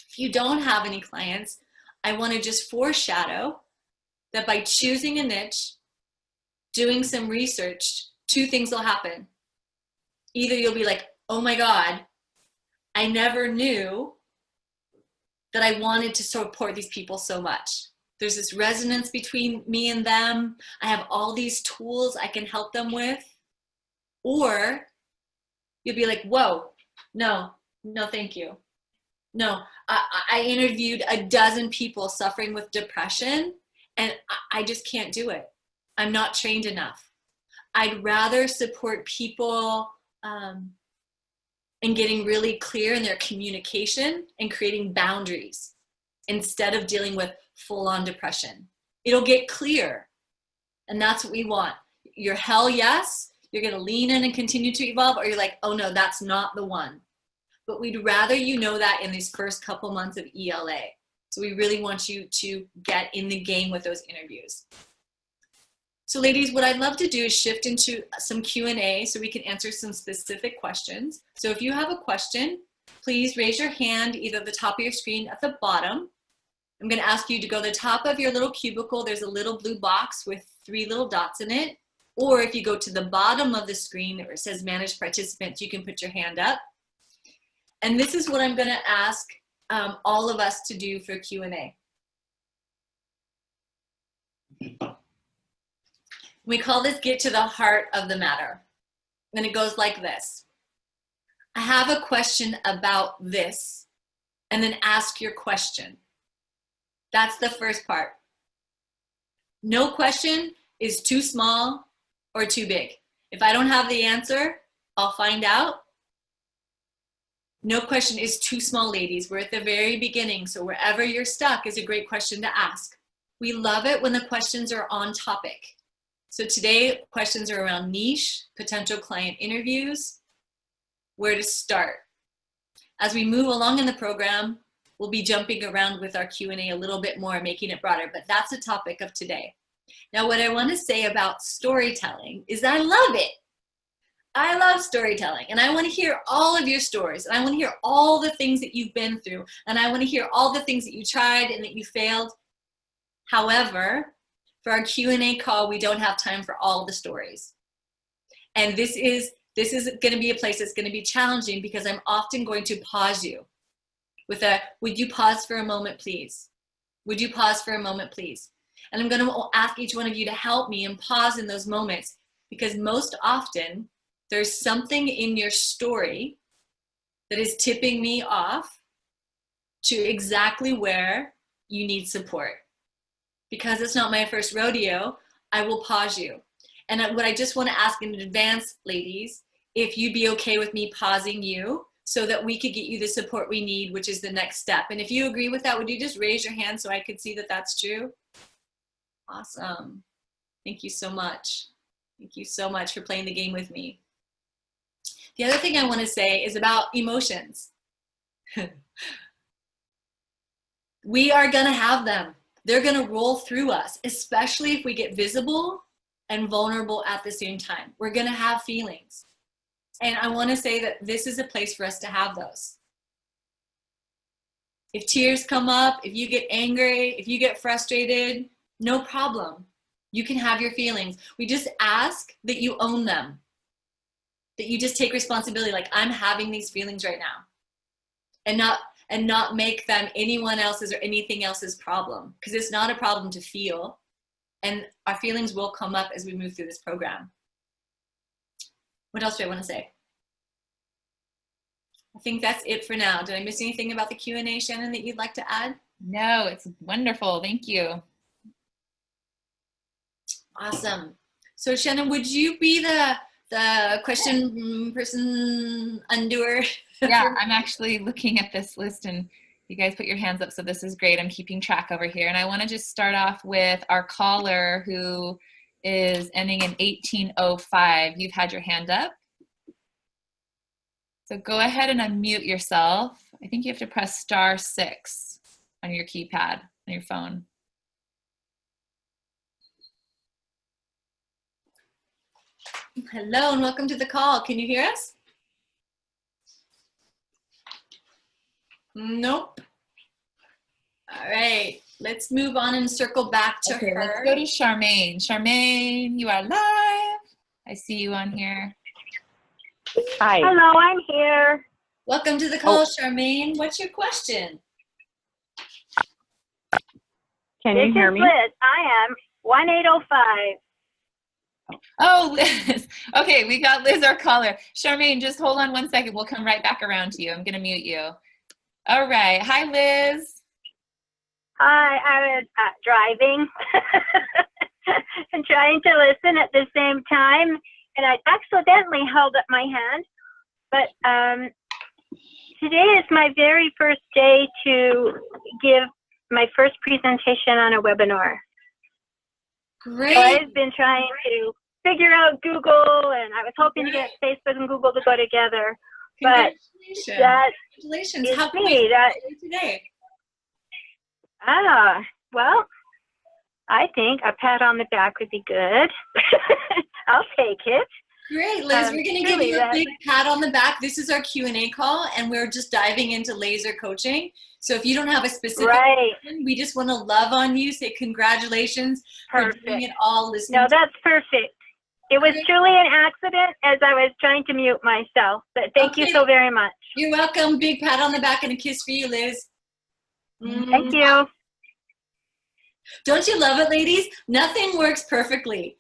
If you don't have any clients, I want to just foreshadow that by choosing a niche, doing some research, 2 things will happen. Either you'll be like, oh my God, I never knew that I wanted to support these people so much. There's this resonance between me and them. I have all these tools I can help them with. Or you'll be like, whoa, no, thank you. No, I interviewed a dozen people suffering with depression and I just can't do it. I'm not trained enough. I'd rather support people in getting really clear in their communication and creating boundaries instead of dealing with full-on depression. It'll get clear, and that's what we want. You're hell yes, you're gonna lean in and continue to evolve, or you're like, oh no, that's not the one. But we'd rather you know that in these first couple months of ELA. So we really want you to get in the game with those interviews. So ladies, what I'd love to do is shift into some Q&A so we can answer some specific questions. So if you have a question, please raise your hand either at the top of your screen at the bottom. I'm going to ask you to go to the top of your little cubicle. There's a little blue box with 3 little dots in it. Or if you go to the bottom of the screen where it says Manage Participants, you can put your hand up. And this is what I'm going to ask all of us to do for Q&A. We call this Get to the Heart of the Matter. And it goes like this. I have a question about this, and then ask your question. That's the first part. No question is too small or too big. If I don't have the answer, I'll find out. No question is too small, ladies. We're at the very beginning, so wherever you're stuck is a great question to ask. We love it when the questions are on topic. So today, questions are around niche, potential client interviews, where to start. As we move along in the program, we'll be jumping around with our Q&A a little bit more, making it broader, but that's the topic of today. Now, what I want to say about storytelling is I love it. I love storytelling, and I want to hear all of your stories, and I want to hear all the things that you've been through, and I want to hear all the things that you tried and that you failed. However, for our Q&A call, we don't have time for all the stories. And this is going to be a place that's going to be challenging because I'm often going to pause you with a, would you pause for a moment, please? Would you pause for a moment, please? And I'm going to ask each one of you to help me and pause in those moments because most often there's something in your story that is tipping me off to exactly where you need support. Because it's not my first rodeo, I will pause you. And what I just want to ask in advance, ladies, if you'd be okay with me pausing you so that we could get you the support we need, which is the next step. And if you agree with that, would you just raise your hand so I could see that that's true? Awesome. Thank you so much. Thank you so much for playing the game with me. The other thing I want to say is about emotions. We are going to have them. They're going to roll through us, especially if we get visible and vulnerable at the same time. We're going to have feelings. And I want to say that this is a place for us to have those. If tears come up, if you get angry, if you get frustrated, no problem. You can have your feelings. We just ask that you own them, that you just take responsibility, like I'm having these feelings right now, and not make them anyone else's or anything else's problem, because it's not a problem to feel, and our feelings will come up as we move through this program. What else do I want to say? I think that's it for now. Did I miss anything about the Q&A, Shannon, that you'd like to add? No, it's wonderful. Thank you. Awesome. So Shannon, would you be the question person undoer? Yeah, I'm actually looking at this list, and you guys put your hands up, so this is great. I'm keeping track over here. And I want to just start off with our caller who is ending in 1805. You've had your hand up. So go ahead and unmute yourself. I think you have to press *6 on your keypad on your phone. Hello and welcome to the call. Can you hear us? Nope. All right, let's move on and circle back to Okay, her. let's go to Charmaine. Charmaine, you are live. I see you on here. Hi. Hello, I'm here. Welcome to the call, Charmaine. What's your question? Can you hear me? This is Liz. I am 1805. Oh, Liz. Okay, we got Liz, our caller. Charmaine, just hold on one second. We'll come right back around to you. I'm going to mute you. All right. Hi, Liz. Hi, I was driving and trying to listen at the same time, and I accidentally held up my hand. But today is my very first day to give my first presentation on a webinar. Great. So I've been trying to figure out Google, and I was hoping to get Facebook and Google to go together. But Congratulations. that Congratulations. is How can me. we That, do today? well, I think a pat on the back would be good. I'll take it. Great, Liz. We're going to give really, you a that- big pat on the back. This is our Q&A call, and we're just diving into laser coaching. So if you don't have a specific Right. question, we just want to love on you, say congratulations for doing Perfect. it all, listening No, to that's perfect. It was truly an accident as I was trying to mute myself, but thank you Okay. so very much. You're welcome. Big pat on the back and a kiss for you, Liz. Thank you. Don't you love it, ladies? Nothing works perfectly.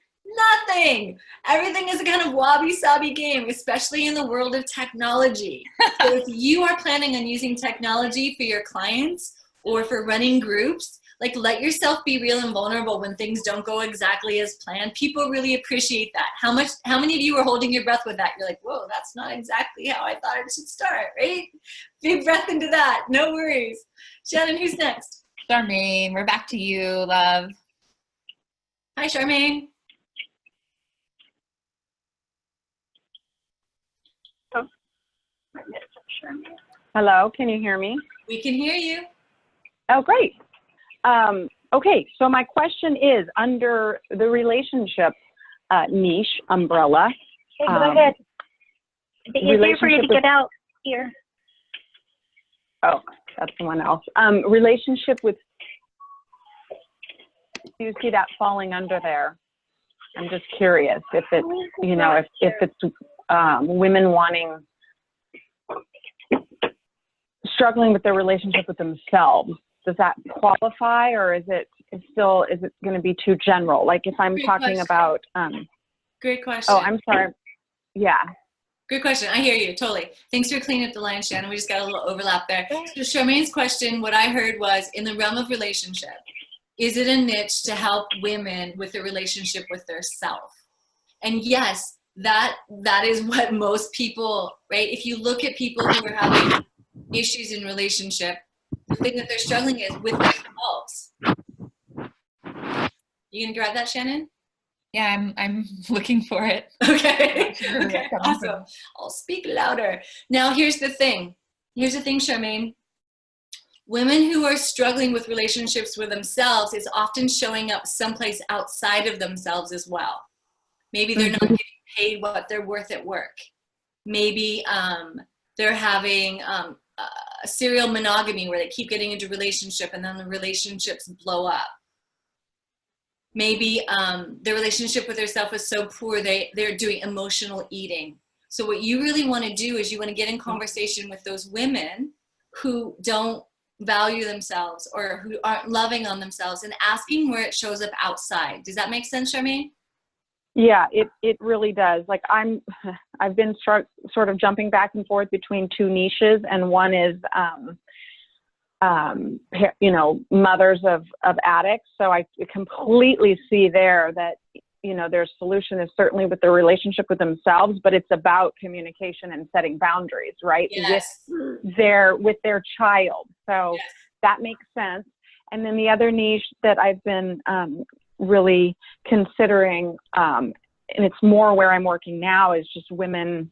Nothing. Everything is a kind of wabi-sabi game, especially in the world of technology. So if you are planning on using technology for your clients or for running groups, like let yourself be real and vulnerable when things don't go exactly as planned. People really appreciate that. How many of you are holding your breath with that? You're like, whoa, that's not exactly how I thought it should start, right? Big breath into that. No worries. Shannon, who's next? Charmaine, we're back to you, love. Hi, Charmaine. Hello, can you hear me? We can hear you. Oh, great. Okay, so my question is, under the relationship niche umbrella, Hey, go ahead. It's easier for you to relationship get out here. oh, that's someone else. Relationship with, do you see that falling under there? I'm just curious if it's, you know, if it's women wanting, struggling with their relationship with themselves. Does that qualify, or is it going to be too general? Like if I'm Great talking question. about, Great question. oh, I'm sorry. Yeah. Good question. I hear you totally. Thanks for cleaning up the line, Shannon. We just got a little overlap there. So Charmaine's question, what I heard was, in the realm of relationship, is it a niche to help women with the relationship with their self? And yes, that is what most people, right? If you look at people who are having issues in relationship, the thing that they're struggling is with themselves. You gonna grab that, Shannon? Yeah, I'm looking for it. Okay. Sure, Okay. coming Awesome. I'll speak louder. Now, here's the thing. Here's the thing, Charmaine. Women who are struggling with relationships with themselves is often showing up someplace outside of themselves as well. Maybe they're not getting paid what they're worth at work. Maybe they're having a serial monogamy where they keep getting into relationship and then the relationships blow up. Maybe their relationship with themselves is so poor they're doing emotional eating. So what you really want to do is you want to get in conversation with those women who don't value themselves or who aren't loving on themselves and asking where it shows up outside. Does that make sense, Charmaine? Yeah, it really does. Like I've been sort of jumping back and forth between two niches, and one is, you know, mothers of addicts. So I completely see there that, you know, their solution is certainly with their relationship with themselves, but it's about communication and setting boundaries, right? Yes. With their child. So Yes. that makes sense. And then the other niche that I've been really considering, and it's more where I'm working now, is just women.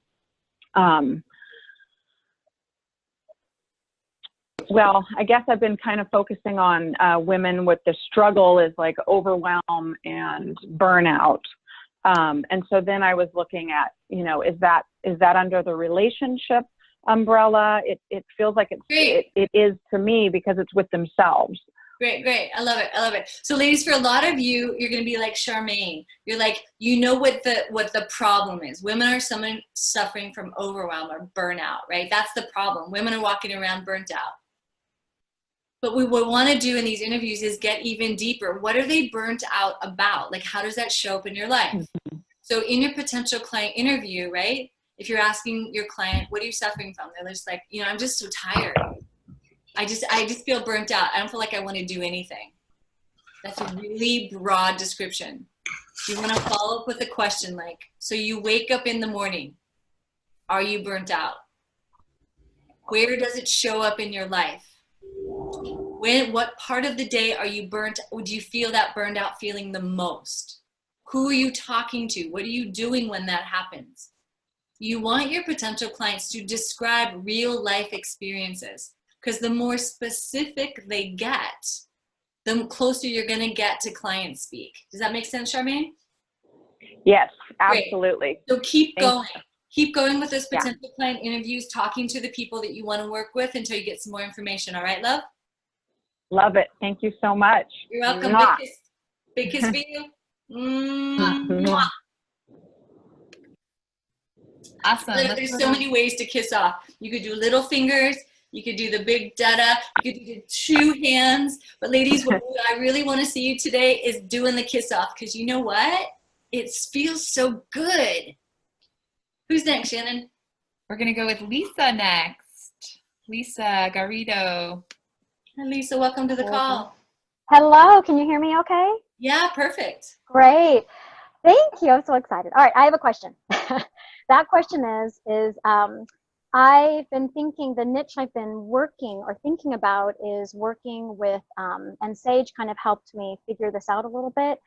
Well, I guess I've been kind of focusing on women with the struggle is like overwhelm and burnout. And so then I was looking at, you know, is that under the relationship umbrella? It feels like it is to me because it's with themselves. Great. I love it. So ladies, for a lot of you, you're going to be like Charmaine. You're like, you know what the problem is. Women are someone suffering from overwhelm or burnout, right? That's the problem. Women are walking around burnt out. But what we want to do in these interviews is get even deeper. What are they burnt out about? Like, how does that show up in your life? Mm-hmm. So in your potential client interview, right? If you're asking your client, what are you suffering from? They're just like, you know, I'm just so tired. I just feel burnt out. I don't feel like I want to do anything. That's a really broad description. You want to follow up with a question like, so you wake up in the morning. Are you burnt out? Where does it show up in your life? What part of the day are you burnt? Do you feel that burned out feeling the most? Who are you talking to? What are you doing when that happens? You want your potential clients to describe real life experiences, because the more specific they get, the closer you're going to get to client speak. Does that make sense, Charmaine? Yes, absolutely. Great. So keep going. Keep going with those potential client interviews, talking to the people that you want to work with until you get some more information. All right, love? Love it. Thank you so much. You're welcome. Big kiss for you. Mwah. Awesome. There's so many ways to kiss off. You could do little fingers. You could do the big dada. You could do the two hands. But ladies, what I really want to see you today is doing the kiss off, because you know what? It feels so good. Who's next, Shannon? We're going to go with Lisa next. Lisa Garrido. Hi, Lisa. Welcome to the call. Hello. Can you hear me okay? Yeah, perfect. Great. Thank you. I'm so excited. All right. I have a question. That question is I've been thinking the niche I've been working or thinking about is working with, and Sage kind of helped me figure this out a little bit,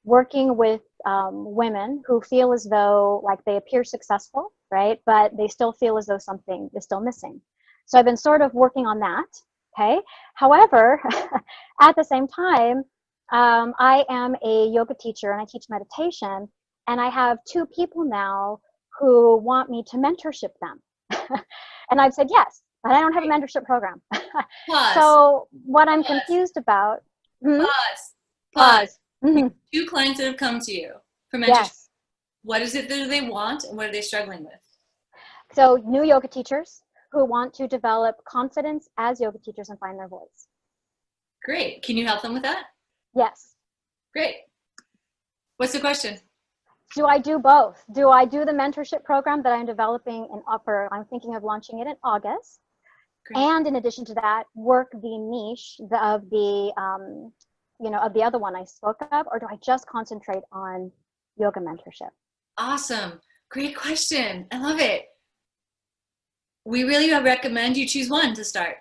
working with women who feel as though like they appear successful, right? But they still feel as though something is still missing. So I've been sort of working on that, okay? However, at the same time, I am a yoga teacher and I teach meditation, and I have two people now who want me to mentorship them. And I've said yes, but I don't have a mentorship program. So what I'm confused about. Pause. Mm-hmm. Two clients that have come to you for mentorship. Yes. What is it that they want and what are they struggling with? So new yoga teachers who want to develop confidence as yoga teachers and find their voice. Great. Can you help them with that? Yes. Great. What's the question? Do I do both? Do I do the mentorship program that I'm developing and offer? I'm thinking of launching it in August. Great. And in addition to that, work the niche of the, of the other one I spoke of, or do I just concentrate on yoga mentorship? Awesome. Great question. I love it. We really recommend you choose one to start.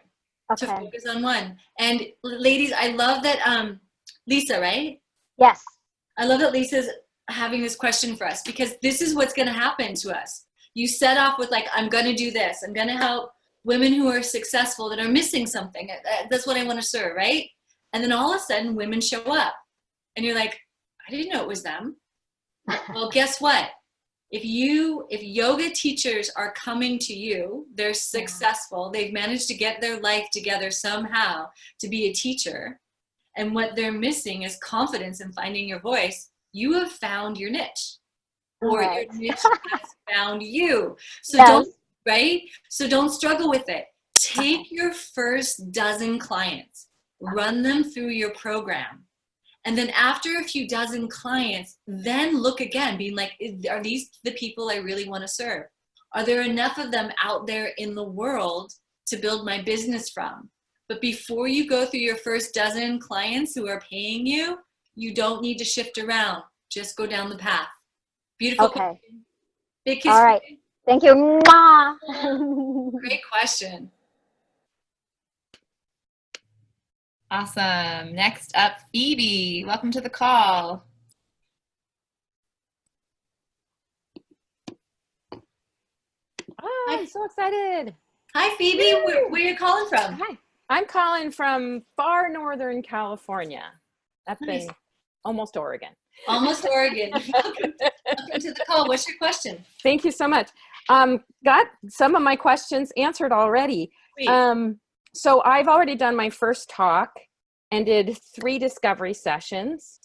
Okay. To focus on one. And ladies, I love that, Lisa, right? Yes. I love that Lisa's having this question for us, because this is what's going to happen to us. You set off with like, I'm going to do this. I'm going to help women who are successful that are missing something. That's what I want to serve, right? And then all of a sudden women show up and you're like, I didn't know it was them. Well, guess what? If yoga teachers are coming to you, they're successful, they've managed to get their life together somehow to be a teacher, and what they're missing is confidence in finding your voice, you have found your niche. Or your niche has found you. So don't struggle with it. Take your first dozen clients, run them through your program. And then after a few dozen clients, then look again, being like, are these the people I really want to serve? Are there enough of them out there in the world to build my business from? But before you go through your first dozen clients who are paying you, you don't need to shift around. Just go down the path. Beautiful. Okay. Big kiss. All right. Thank you. Mwah. Great question. Awesome. Next up, Phoebe. Welcome to the call. Oh, I'm so excited. Hi, Phoebe. Where are you calling from? Hi. I'm calling from far northern California. That's Nice. been almost Oregon. Almost Oregon. Welcome to the call. What's your question? Thank you so much. Got some of my questions answered already. So I've already done my first talk and did 3 discovery sessions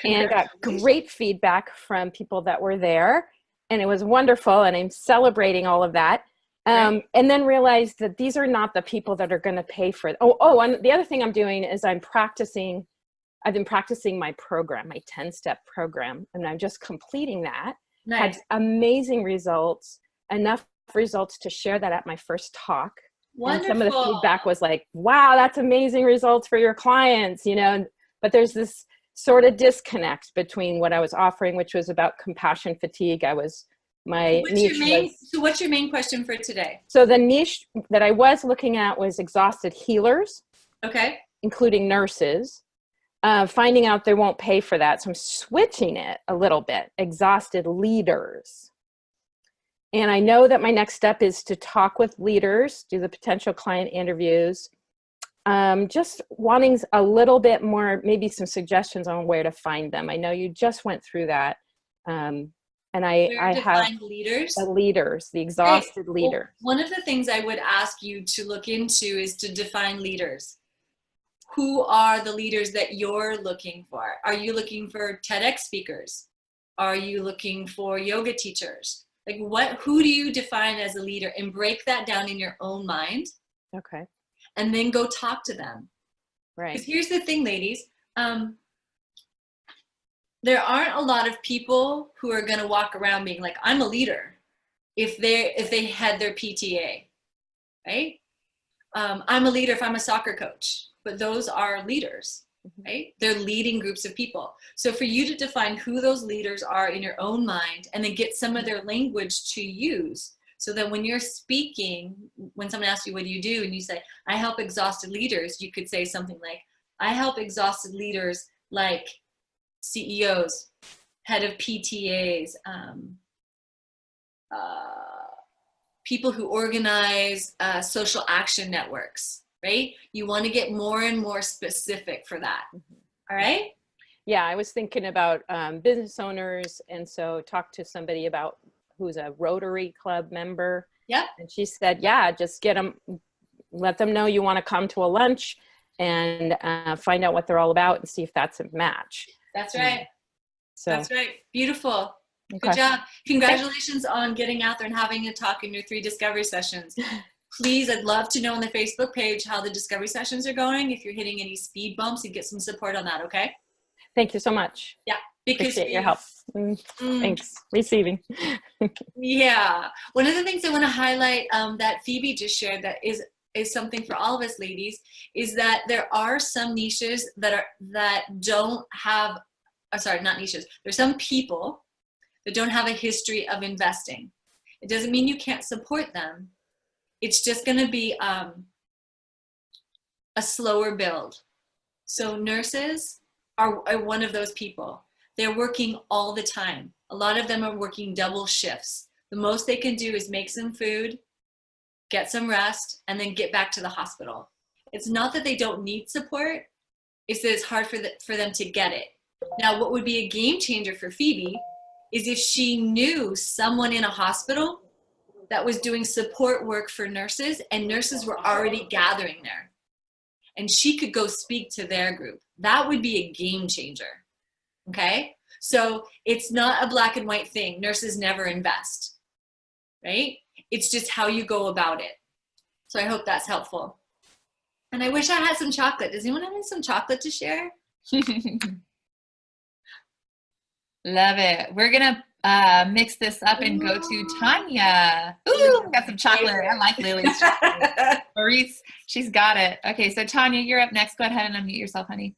and got great feedback from people that were there. And it was wonderful. And I'm celebrating all of that. And then realized that these are not the people that are going to pay for it. And the other thing I'm doing is I've been practicing my program, my 10-step program, and I'm just completing that. Nice. Had amazing results, enough results to share that at my first talk. Wonderful. And some of the feedback was like, wow, that's amazing results for your clients, but there's this sort of disconnect between what I was offering, which was about compassion fatigue. So what's your main question for today? So the niche that I was looking at was exhausted healers. Okay. Including nurses. Finding out they won't pay for that. So I'm switching it a little bit. Exhausted leaders. And I know that my next step is to talk with leaders, do the potential client interviews. Just wanting a little bit more, maybe some suggestions on where to find them. I know you just went through that. And I have leaders? The leaders, the exhausted leaders. Well, one of the things I would ask you to look into is to define leaders. Who are the leaders that you're looking for? Are you looking for TEDx speakers? Are you looking for yoga teachers? Who do you define as a leader? And break that down in your own mind. Okay. And then go talk to them. Right. Because here's the thing, ladies. There aren't a lot of people who are going to walk around being like, I'm a leader, if they had their PTA, right? I'm a leader if I'm a soccer coach, but those are leaders, right? They're leading groups of people. So for you to define who those leaders are in your own mind and then get some of their language to use, so that when you're speaking, when someone asks you, what do you do? And you say, I help exhausted leaders, you could say something like, I help exhausted leaders like CEOs, head of PTAs, people who organize social action networks, right? You want to get more and more specific for that. All right? Yeah, I was thinking about business owners, and so talked to somebody about who's a Rotary Club member. Yeah. And she said, yeah, just let them know you want to come to a lunch and find out what they're all about and see if that's a match. That's right. So that's right. Beautiful. Okay. Good job. Congratulations on getting out there and having a talk in your 3 discovery sessions. Please, I'd love to know on the Facebook page how the discovery sessions are going. If you're hitting any speed bumps, and get some support on that, okay? Thank you so much. Yeah. Because appreciate your help. Thanks. Receiving. Yeah. One of the things I want to highlight that Phoebe just shared that is something for all of us ladies, is that there are some niches that don't have, not niches. There's some people that don't have a history of investing. It doesn't mean you can't support them. It's just going to be a slower build. So nurses are one of those people. They're working all the time. A lot of them are working double shifts. The most they can do is make some food, get some rest, and then get back to the hospital. It's not that they don't need support, it's that it's hard for them to get it. Now, what would be a game changer for Phoebe is if she knew someone in a hospital that was doing support work for nurses, and nurses were already gathering there, and she could go speak to their group. That would be a game changer. Okay? So it's not a black and white thing. Nurses never invest, right? It's just how you go about it. So I hope that's helpful. And I wish I had some chocolate. Does anyone have some chocolate to share? Love it. We're going to mix this up and go to Tanya. Ooh, got some chocolate. I like Lily's chocolate. Maurice, she's got it. Okay, so Tanya, you're up next. Go ahead and unmute yourself, honey.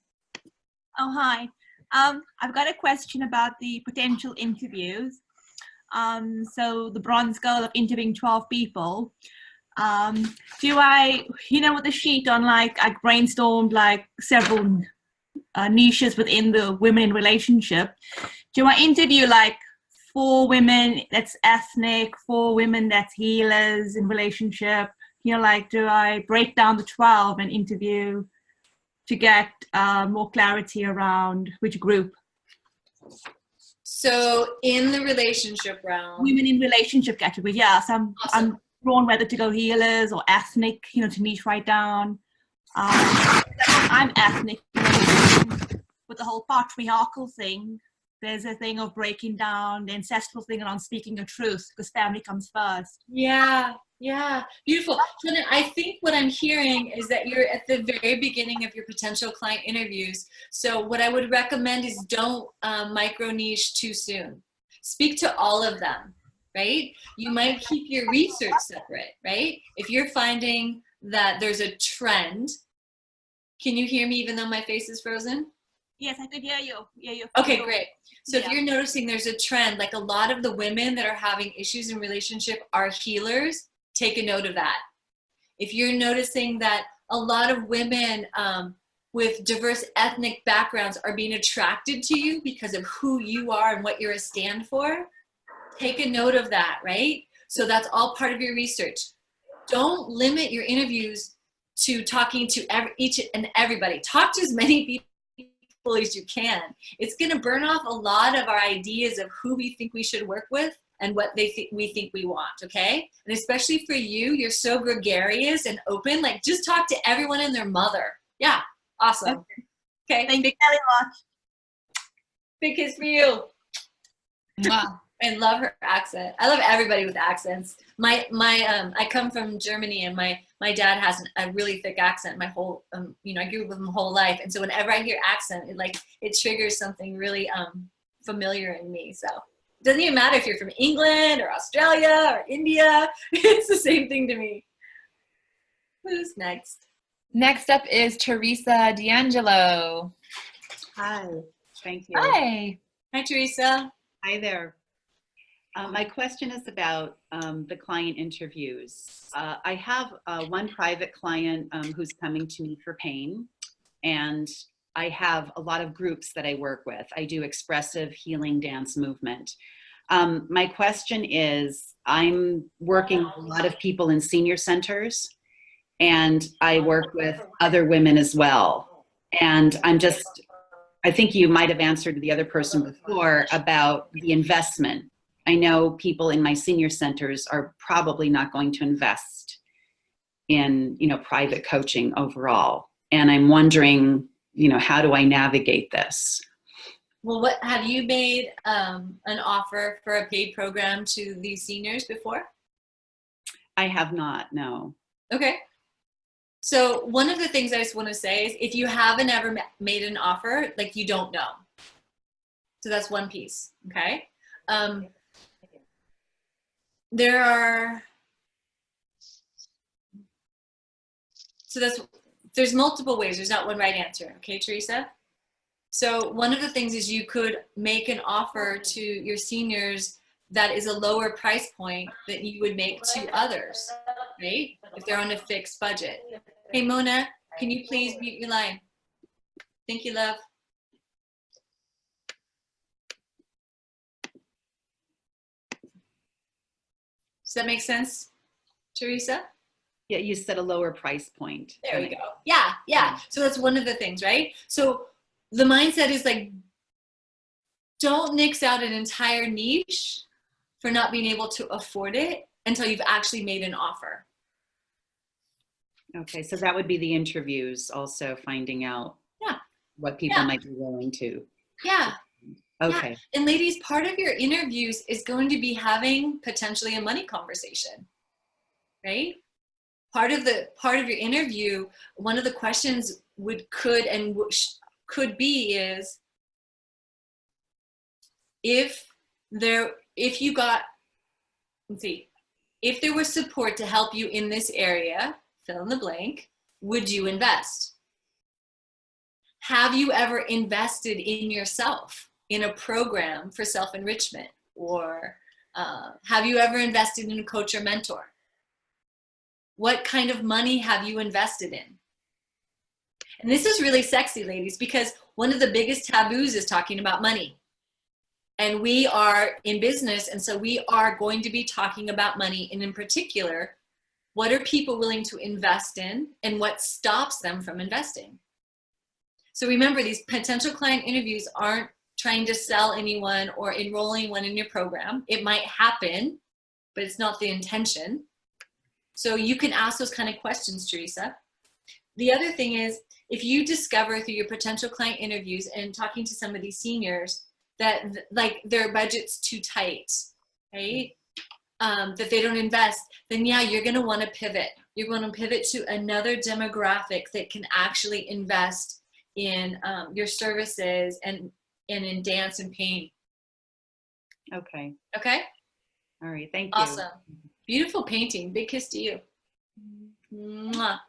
Oh, hi. I've got a question about the potential interviews. So the bronze goal of interviewing 12 people. Do I, with the sheet on, like, I brainstormed like several niches within the women in relationship. Do I interview like 4 women that's ethnic, 4 women that's healers in relationship? Like, do I break down the 12 and interview to get more clarity around which group? So in the relationship realm, women in relationship category, yeah. So awesome. I'm drawn whether to go healers or ethnic, to niche right down. I'm ethnic, with the whole patriarchal thing. There's a thing of breaking down the ancestral thing around speaking the truth, because family comes first. Yeah, beautiful. So I think what I'm hearing is that you're at the very beginning of your potential client interviews. So what I would recommend is don't micro niche too soon. Speak to all of them, right? You might keep your research separate, right? If you're finding that there's a trend, can you hear me even though my face is frozen? Yes, I could hear you. Yeah, okay, great. So yeah. If you're noticing there's a trend, like a lot of the women that are having issues in relationship are healers, take a note of that. If you're noticing that a lot of women with diverse ethnic backgrounds are being attracted to you because of who you are and what you're a stand for, take a note of that, right? So that's all part of your research. Don't limit your interviews to talking to each and everybody. Talk to as many people as you can. It's going to burn off a lot of our ideas of who we think we should work with and what we think we want, okay? And especially for you, you're so gregarious and open, like just talk to everyone and their mother. Yeah, awesome. Okay. Thank you very much. Big kiss for you. Wow. I love her accent. I love everybody with accents. I come from Germany, and my dad has a really thick accent. My whole, I grew up with him my whole life, and so whenever I hear accent, it triggers something really familiar in me. So it doesn't even matter if you're from England or Australia or India. It's the same thing to me. Who's next? Next up is Teresa D'Angelo. Hi. Thank you. Hi. Hi, Teresa. Hi there. My question is about the client interviews. I have one private client who's coming to me for pain, and I have a lot of groups that I work with. I do expressive healing dance movement. My question is, I'm working with a lot of people in senior centers, and I work with other women as well. And I think you might have answered the other person before about the investment. I know people in my senior centers are probably not going to invest in, private coaching overall. And I'm wondering, how do I navigate this? Well, have you made an offer for a paid program to these seniors before? I have not, no. Okay. So one of the things I just want to say is if you haven't ever made an offer, like you don't know. So that's one piece, okay? There's multiple ways. There's not one right answer, okay, Teresa? So one of the things is you could make an offer to your seniors that is a lower price point that you would make to others, right? If they're on a fixed budget. Hey, Mona, can you please mute your line? Thank you, love. Does that make sense, Teresa? Yeah, you said a lower price point. There we go. Yeah. So that's one of the things, right? So the mindset is like, don't nix out an entire niche for not being able to afford it until you've actually made an offer. Okay, so that would be the interviews, also finding out what people might be willing to. Yeah. Okay. Yeah. And ladies, part of your interviews is going to be having potentially a money conversation, right? Part of your interview, one of the questions could be is, if there was support to help you in this area, fill in the blank, would you invest? Have you ever invested in yourself in a program for self-enrichment? Or have you ever invested in a coach or mentor? What kind of money have you invested in? And this is really sexy, ladies, because one of the biggest taboos is talking about money. And we are in business, and so we are going to be talking about money, and in particular, what are people willing to invest in and what stops them from investing? So remember, these potential client interviews aren't trying to sell anyone or enroll anyone in your program. It might happen, but it's not the intention. So you can ask those kind of questions, Teresa. The other thing is, if you discover through your potential client interviews and talking to some of these seniors that like their budget's too tight, right? That they don't invest, then yeah, you're gonna wanna pivot. You're gonna pivot to another demographic that can actually invest in your services and in dance and pain. Okay. Okay? All right, thank you. Awesome. Beautiful painting. Big kiss to you. Mwah.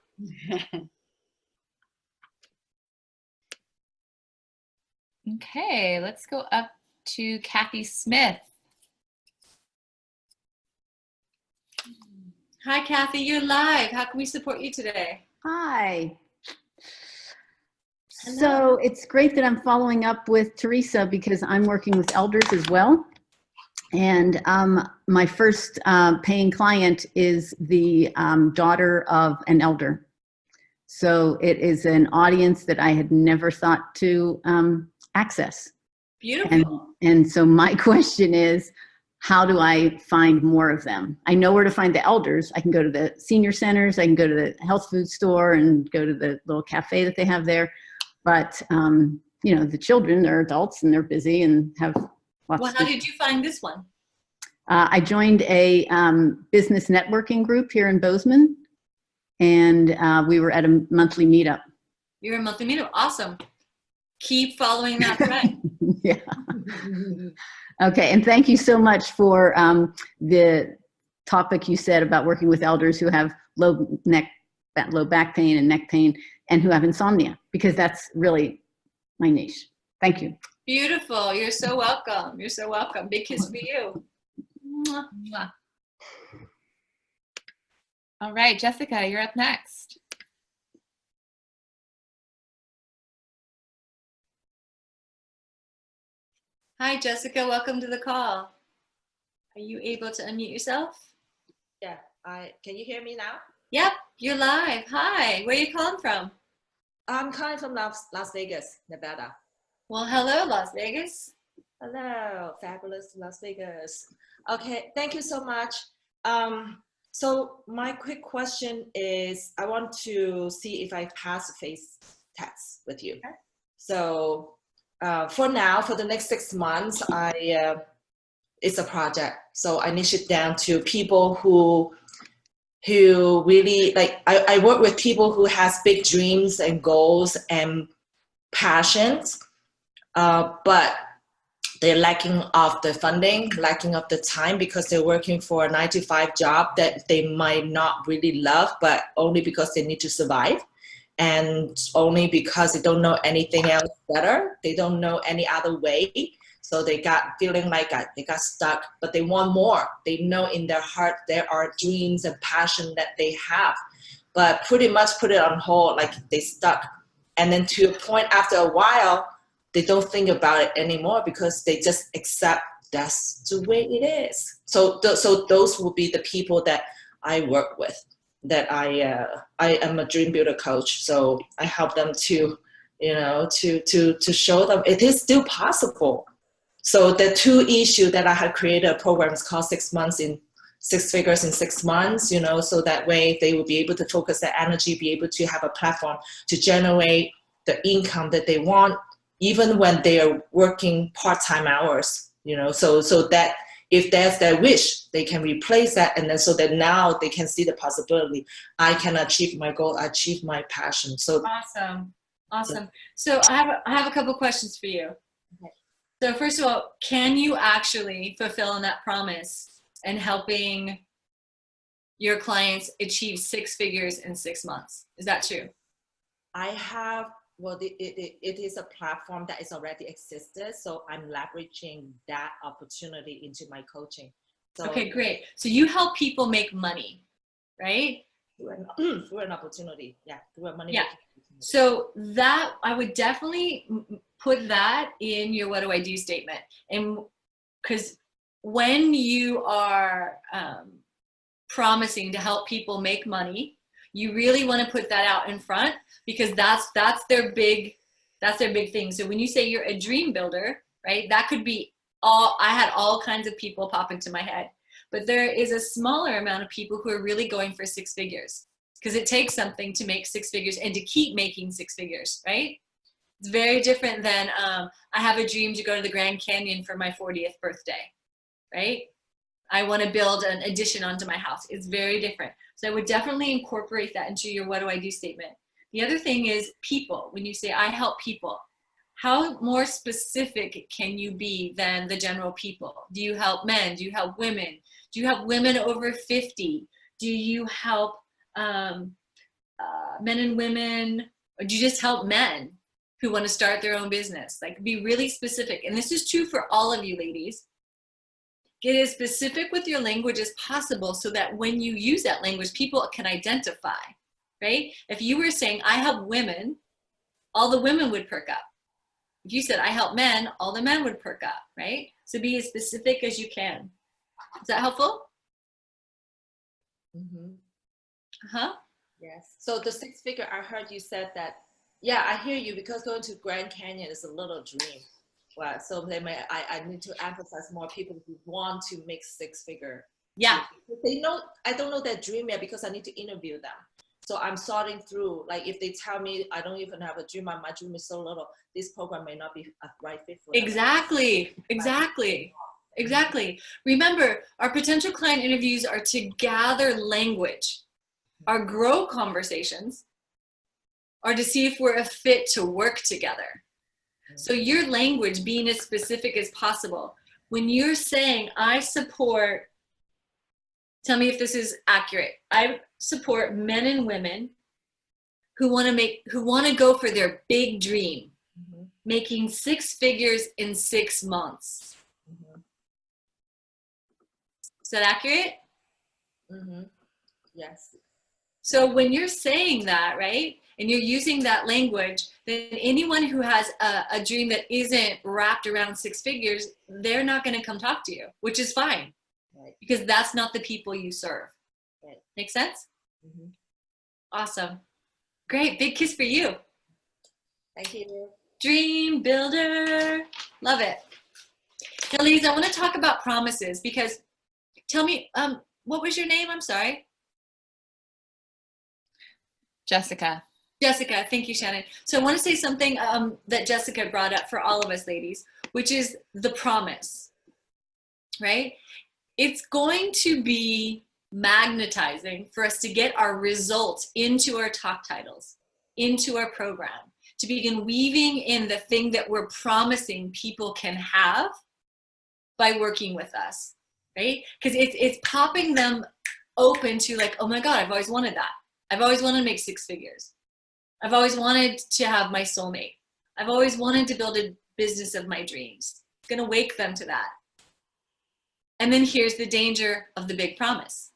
Okay, let's go up to Kathy Smith. Hi, Kathy, you're live. How can we support you today? Hi. Hello. So it's great that I'm following up with Teresa because I'm working with elders as well. And my first paying client is the daughter of an elder. So it is an audience that I had never thought to access. Beautiful. And so my question is, how do I find more of them? I know where to find the elders. I can go to the senior centers. I can go to the health food store and go to the little cafe that they have there. But, you know, the children are adults and they're busy and have lots Well, how did you find this one? I joined a business networking group here in Bozeman, and we were at a monthly meetup. You're a monthly meetup. Awesome. Keep following that thread. Yeah. Okay, and thank you so much for the topic you said about working with elders who have low back pain and neck pain and who have insomnia, because that's really my niche. Thank you. Beautiful. You're so welcome. You're so welcome. Big kiss for you. Mwah, mwah. All right, Jessica, you're up next. Hi, Jessica. Welcome to the call. Are you able to unmute yourself? Yeah, can you hear me now? Yep, you're live. Hi, where are you calling from? I'm calling from Las Vegas, Nevada. Well, hello, Las Vegas. Hello, fabulous Las Vegas. Okay, thank you so much. So my quick question is, I want to see if I pass the face test with you. Okay. So for now, for the next 6 months, it's a project. So I niche it down to people who really, like, I work with people who has big dreams and goals and passions, but they're lacking of the funding, lacking of the time, because they're working for a 9-to-5 job that they might not really love, but only because they need to survive. And only because they don't know anything else better. They don't know any other way. So they got feeling like they got stuck, but they want more. They know in their heart there are dreams and passion that they have, but pretty much put it on hold, like they stuck. And then to a point after a while, they don't think about it anymore because they just accept that's the way it is. So those will be the people that I work with, that I am a dream builder coach. So I help them to, you know, to show them it is still possible. So the two issue that I had created a program is called 6 months in 6 figures in 6 months, you know, so that way they will be able to focus their energy, be able to have a platform to generate the income that they want, even when they are working part-time hours, you know, so that if that's their wish, they can replace that, and then so that now they can see the possibility. I can achieve my goal, achieve my passion. So awesome, awesome. So I have a couple questions for you. Okay. So first of all, can you actually fulfill on that promise and helping your clients achieve 6 figures in 6 months? Is that true? I have, well, it is a platform that is already existed, so I'm leveraging that opportunity into my coaching. So, okay, great. So you help people make money, right? Through an opportunity, yeah, through a money. Yeah. So that I would definitely put that in your what do I do statement, and because when you are promising to help people make money, you really want to put that out in front, because that's their big thing. So when you say you're a dream builder, right, that could be all, I had all kinds of people pop into my head, but there is a smaller amount of people who are really going for 6 figures, because it takes something to make 6 figures and to keep making 6 figures, right? It's very different than I have a dream to go to the Grand Canyon for my 40th birthday, right? I want to build an addition onto my house. It's very different. So I would definitely incorporate that into your what do I do statement. The other thing is people. When you say I help people, how more specific can you be than the general people? Do you help men? Do you help women? Do you help women over 50? Do you help men and women? Or do you just help men who want to start their own business? Like, be really specific. And this is true for all of you ladies. Get as specific with your language as possible so that when you use that language, people can identify, right? If you were saying, I help women, all the women would perk up. If you said, I help men, all the men would perk up, right? So be as specific as you can. Is that helpful? Mm-hmm. Uh-huh. Yes. So the 6 figure, I heard you said that, yeah, I hear you, because going to Grand Canyon is a little dream. Well, so they may, I need to emphasize more people who want to make 6 figure. Yeah. They know, I don't know their dream yet, because I need to interview them. So I'm sorting through, like, if they tell me I don't even have a dream, my dream is so little, this program may not be a right fit for them. Exactly. Exactly. Remember, our potential client interviews are to gather language. Our grow conversations are to see if we're a fit to work together. So your language being as specific as possible. When you're saying, I support, tell me if this is accurate, I support men and women who want to go for their big dream, making 6 figures in 6 months. Is that accurate? Yes. So when you're saying that, right, and you're using that language, then anyone who has a dream that isn't wrapped around 6 figures, they're not going to come talk to you, which is fine, right, because that's not the people you serve. Right. Make sense? Awesome. Great. Big kiss for you. Thank you. Dream builder. Love it. Now, ladies, I want to talk about promises, because tell me, what was your name? I'm sorry. Jessica. Jessica, thank you, Shannon. So I want to say something that Jessica brought up for all of us ladies, which is the promise, right? It's going to be magnetizing for us to get our results into our talk titles, into our program, to begin weaving in the thing that we're promising people can have by working with us, right? Because it's popping them open to, like, oh my God, I've always wanted that. I've always wanted to make 6 figures. I've always wanted to have my soulmate. I've always wanted to build a business of my dreams. It's going to wake them to that. And then here's the danger of the big promise.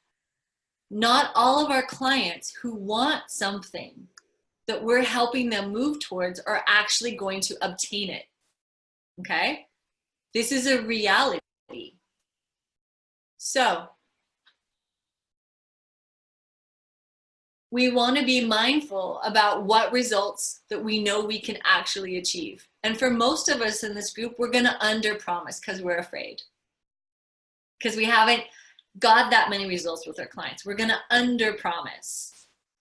Not all of our clients who want something that we're helping them move towards are actually going to obtain it. Okay? This is a reality. So we want to be mindful about what results that we know we can actually achieve. And for most of us in this group, we're going to under promise because we're afraid. Because we haven't got that many results with our clients. We're going to under promise.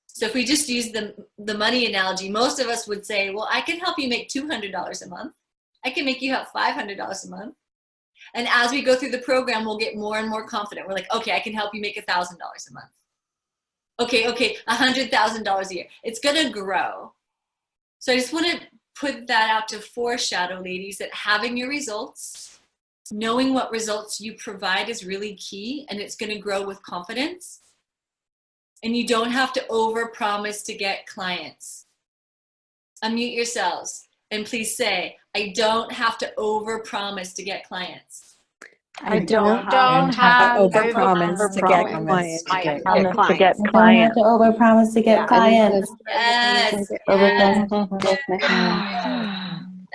So if we just use the money analogy, most of us would say, well, I can help you make $200 a month. I can make you have $500 a month. And as we go through the program, we'll get more and more confident. We're like, okay, I can help you make $1,000 a month. Okay, $100,000 a year. It's going to grow. So I just want to put that out to foreshadow, ladies, that having your results, knowing what results you provide is really key, and it's going to grow with confidence. And you don't have to overpromise to get clients. Unmute yourselves and please say, I don't have to overpromise to get clients. I don't have to overpromise to get clients. To get clients. To overpromise to get clients. Yes.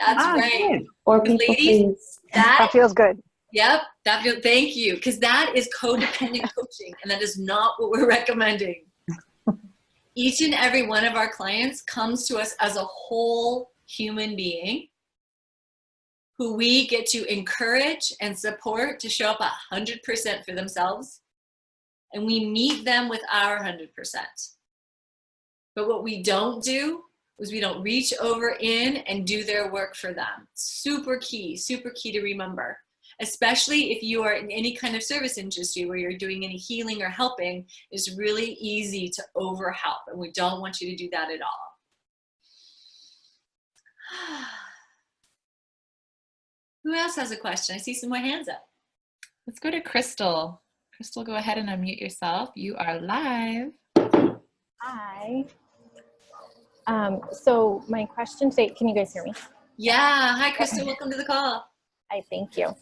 That's right. Good. Or people, ladies, please. that feels good. Yep. Thank you. Because that is codependent coaching, and that is not what we're recommending. Each and every one of our clients comes to us as a whole human being who we get to encourage and support to show up 100% for themselves. And we meet them with our 100%. But what we don't do is we don't reach over in and do their work for them. Super key to remember. Especially if you are in any kind of service industry where you're doing any healing or helping, it's really easy to overhelp, and we don't want you to do that at all. Who else has a question? I see some more hands up. Let's go to Crystal. Crystal, go ahead and unmute yourself. You are live. Hi. So my question today, can you guys hear me? Yeah. Hi, Crystal. Welcome to the call. Hi, thank you.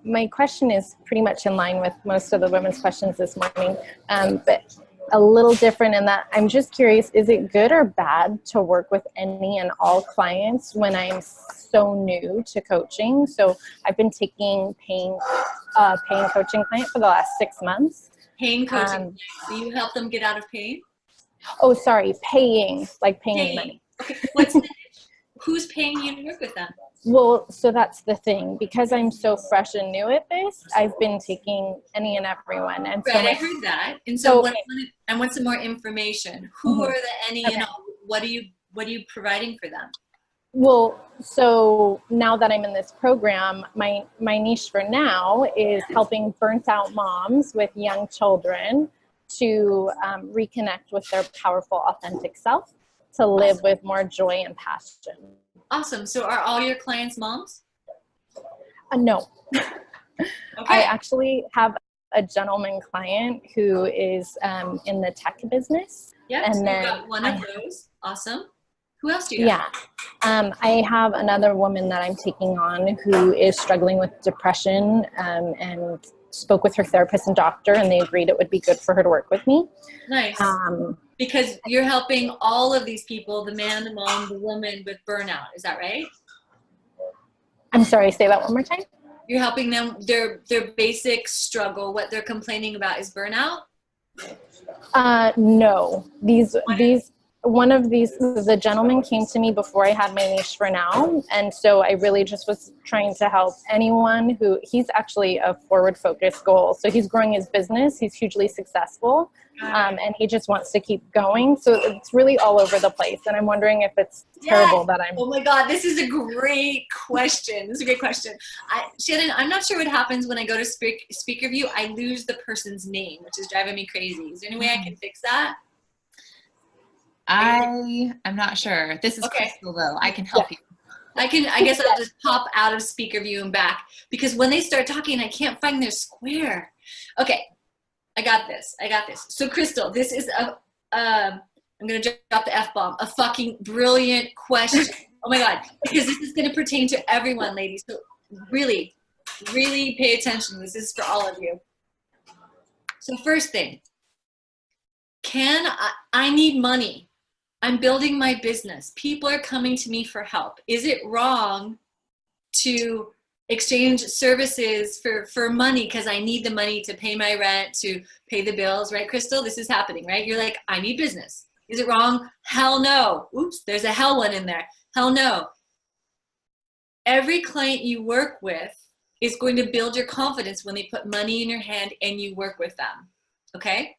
My question is pretty much in line with most of the women's questions this morning, but a little different in that I'm just curious, is it good or bad to work with any and all clients when I'm so new to coaching? So I've been taking paying coaching client for the last 6 months. Pain coaching. Do you help them get out of pain? Oh, sorry, paying money. Okay. Who's paying you to work with them? Well, so that's the thing. Because I'm so fresh and new at this, I've been taking any and everyone. And right, I heard that. And so I want some more information. Who are the any and all? What are you providing for them? Well, so now that I'm in this program, my niche for now is helping burnt out moms with young children to reconnect with their powerful, authentic self, to live with more joy and passion. Awesome. So are all your clients moms? No. Okay. I actually have a gentleman client who is in the tech business. Yeah, and so then you've got one of those. Awesome. Who else do you have? Yeah. I have another woman that I'm taking on who is struggling with depression and spoke with her therapist and doctor, and they agreed it would be good for her to work with me. Nice. Because you're helping all of these people, the man, the mom, the woman with burnout. Is that right? I'm sorry, say that one more time. You're helping them, their basic struggle, what they're complaining about is burnout? No. One of these, the gentleman came to me before I had my niche for now. And so I really just was trying to help anyone he's actually a forward focused goal. So he's growing his business. He's hugely successful. And he just wants to keep going. So it's really all over the place. And I'm wondering if it's terrible that I'm... Oh my God, this is a great question. Shannon, I'm not sure what happens when I go to speaker view. I lose the person's name, which is driving me crazy. Is there any way I can fix that? I'm not sure. This is okay. Crystal, though. I can help you. I guess I'll just pop out of speaker view and back, because when they start talking, I can't find their square. Okay, I got this. So Crystal, this is I'm going to drop the F-bomb, a fucking brilliant question. Oh my God, because this is going to pertain to everyone, ladies. So really, really pay attention. This is for all of you. So first thing, I need money. I'm building my business. People are coming to me for help. Is it wrong to exchange services for money because I need the money to pay my rent, to pay the bills, right, Crystal? This is happening, right? You're like, I need business. Is it wrong? Hell no. Oops, there's a hell one in there. Hell no. Every client you work with is going to build your confidence when they put money in your hand and you work with them. Okay?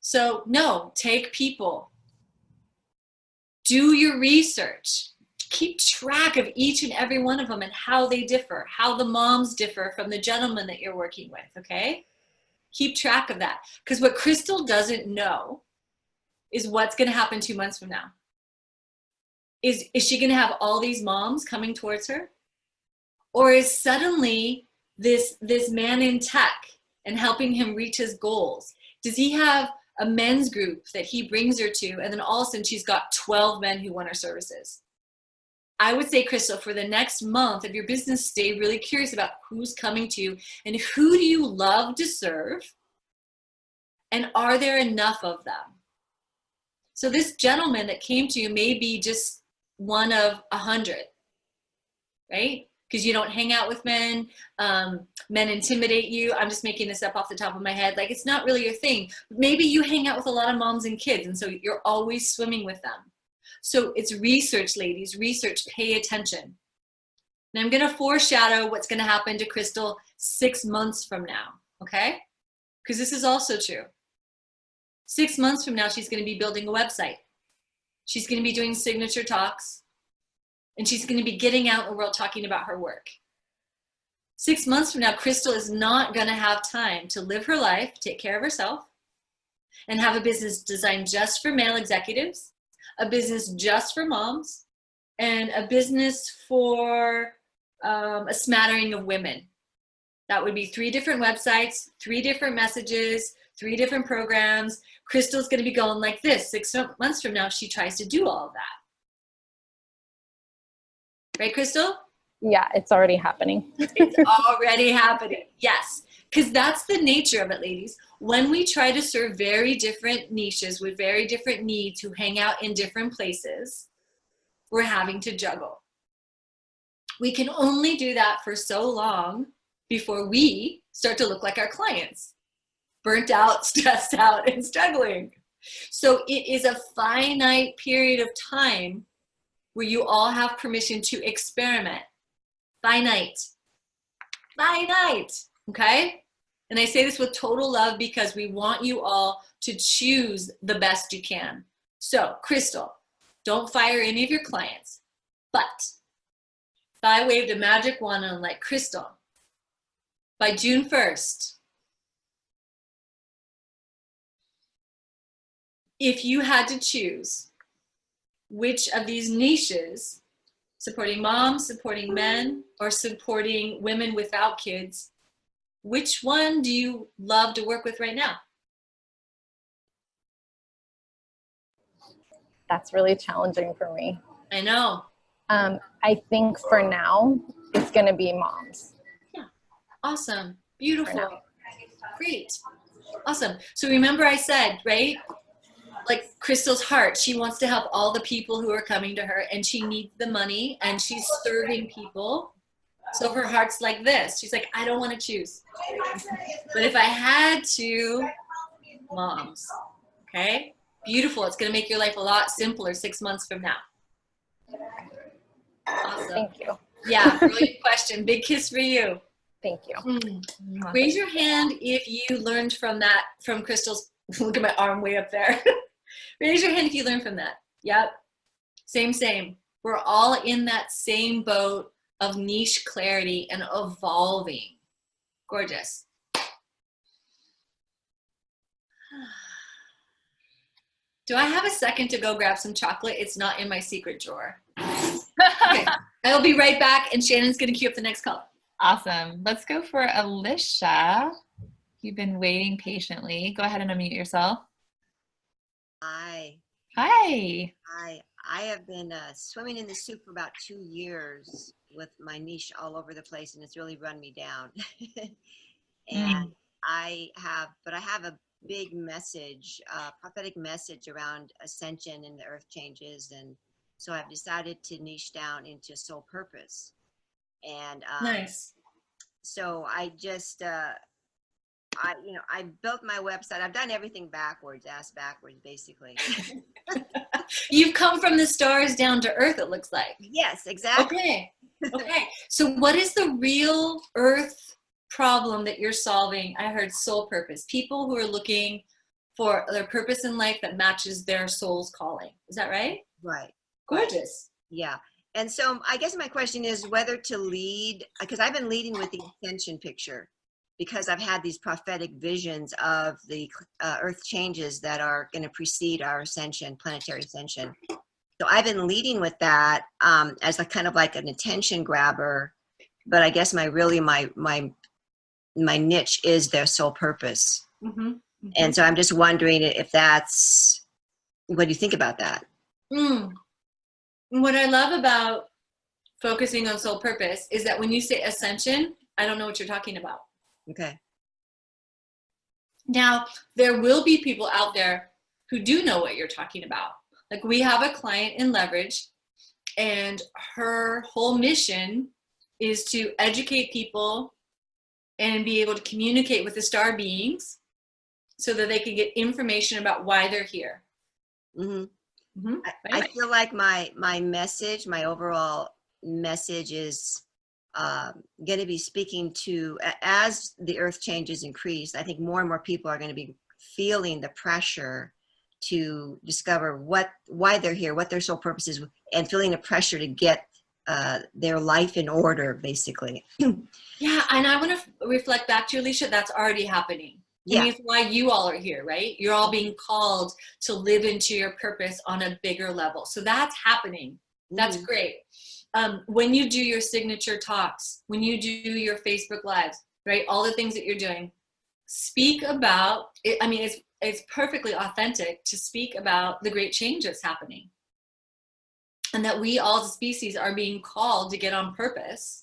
So no, take people. Do your research. Keep track of each and every one of them and how they differ, how the moms differ from the gentleman that you're working with, okay? Keep track of that. Because what Crystal doesn't know is what's going to happen 2 months from now. Is she going to have all these moms coming towards her? Or is suddenly this man in tech and helping him reach his goals? Does he have a men's group that he brings her to, and then all of a sudden she's got 12 men who want her services? I would say, Crystal, for the next month of your business, stay really curious about who's coming to you and who do you love to serve, and are there enough of them? So this gentleman that came to you may be just one of 100, right? Because you don't hang out with men. Men intimidate you. I'm just making this up off the top of my head. Like, it's not really your thing. Maybe you hang out with a lot of moms and kids, and so you're always swimming with them. So it's research, ladies. Research, pay attention. And I'm going to foreshadow what's going to happen to Crystal 6 months from now, okay? Because this is also true. 6 months from now, she's going to be building a website. She's going to be doing signature talks. And she's going to be getting out in the world talking about her work. 6 months from now, Crystal is not going to have time to live her life, take care of herself, and have a business designed just for male executives, a business just for moms, and a business for a smattering of women. That would be 3 different websites, 3 different messages, 3 different programs. Crystal's going to be going like this 6 months from now if she tries to do all of that. Right, Crystal? Yeah, it's already happening. It's already happening. Yes, because that's the nature of it, ladies. When we try to serve very different niches with very different needs who hang out in different places, we're having to juggle. We can only do that for so long before we start to look like our clients. Burnt out, stressed out, and struggling. So it is a finite period of time where you all have permission to experiment. Finite. Finite. Okay? And I say this with total love because we want you all to choose the best you can. So, Crystal, don't fire any of your clients. But if I waved a magic wand on like, Crystal, by June 1st, if you had to choose which of these niches, supporting moms, supporting men, or supporting women without kids, which one do you love to work with right now? That's really challenging for me. I know. I think for now, it's going to be moms. Yeah. Awesome. Beautiful. Great. Awesome. So remember I said, right? Like Crystal's heart, she wants to help all the people who are coming to her, and she needs the money, and she's serving people. So her heart's like this. She's like, I don't want to choose. But if I had to, moms. Okay? Beautiful. It's going to make your life a lot simpler 6 months from now. Awesome. Thank you. Yeah, brilliant question. Big kiss for you. Thank you. Raise your hand if you learned from that, from Crystal's, look at my arm way up there. Raise your hand if you learned from that. Yep. Same. We're all in that same boat of niche clarity and evolving. Gorgeous. Do I have a second to go grab some chocolate? It's not in my secret drawer. Okay. I'll be right back, and Shannon's going to queue up the next call. Awesome. Let's go for Alicia. You've been waiting patiently. Go ahead and unmute yourself. Hi. Hi. Hi. I have been swimming in the soup for about 2 years with my niche all over the place, and it's really run me down. And I have a big message, prophetic message around ascension and the earth changes, and so I've decided to niche down into soul purpose. And nice. So I just I built my website. I've done everything backwards, ass backwards, basically. You've come from the stars down to earth, it looks like. Yes, exactly. Okay. Okay. So what is the real earth problem that you're solving? I heard soul purpose. People who are looking for their purpose in life that matches their soul's calling. Is that right? Right. Gorgeous. Yeah. And so I guess my question is whether to lead, because I've been leading with the ascension picture, because I've had these prophetic visions of the earth changes that are going to precede our ascension, planetary ascension. So I've been leading with that as a kind of like an attention grabber, but I guess my niche is their soul purpose. Mm-hmm. Mm-hmm. And so I'm just wondering if that's, what do you think about that? What I love about focusing on soul purpose is that when you say ascension, I don't know what you're talking about. Okay. Now, there will be people out there who do know what you're talking about. Like we have a client in Leverage, and her whole mission is to educate people and be able to communicate with the star beings so that they can get information about why they're here. Mm-hmm. Mm-hmm. I feel like my message, my overall message is going to be speaking to, as the earth changes increase, I think more and more people are going to be feeling the pressure to discover why they're here, what their soul purpose is, and feeling the pressure to get their life in order, basically. Yeah, and I want to reflect back to you, Alicia, that's already happening. Yeah. And it's why you all are here, right? You're all being called to live into your purpose on a bigger level. So that's happening. That's great. When you do your signature talks, when you do your Facebook Lives, right? All the things that you're doing, speak about it. I mean, it's perfectly authentic to speak about the great change that's happening. And that we all as a species are being called to get on purpose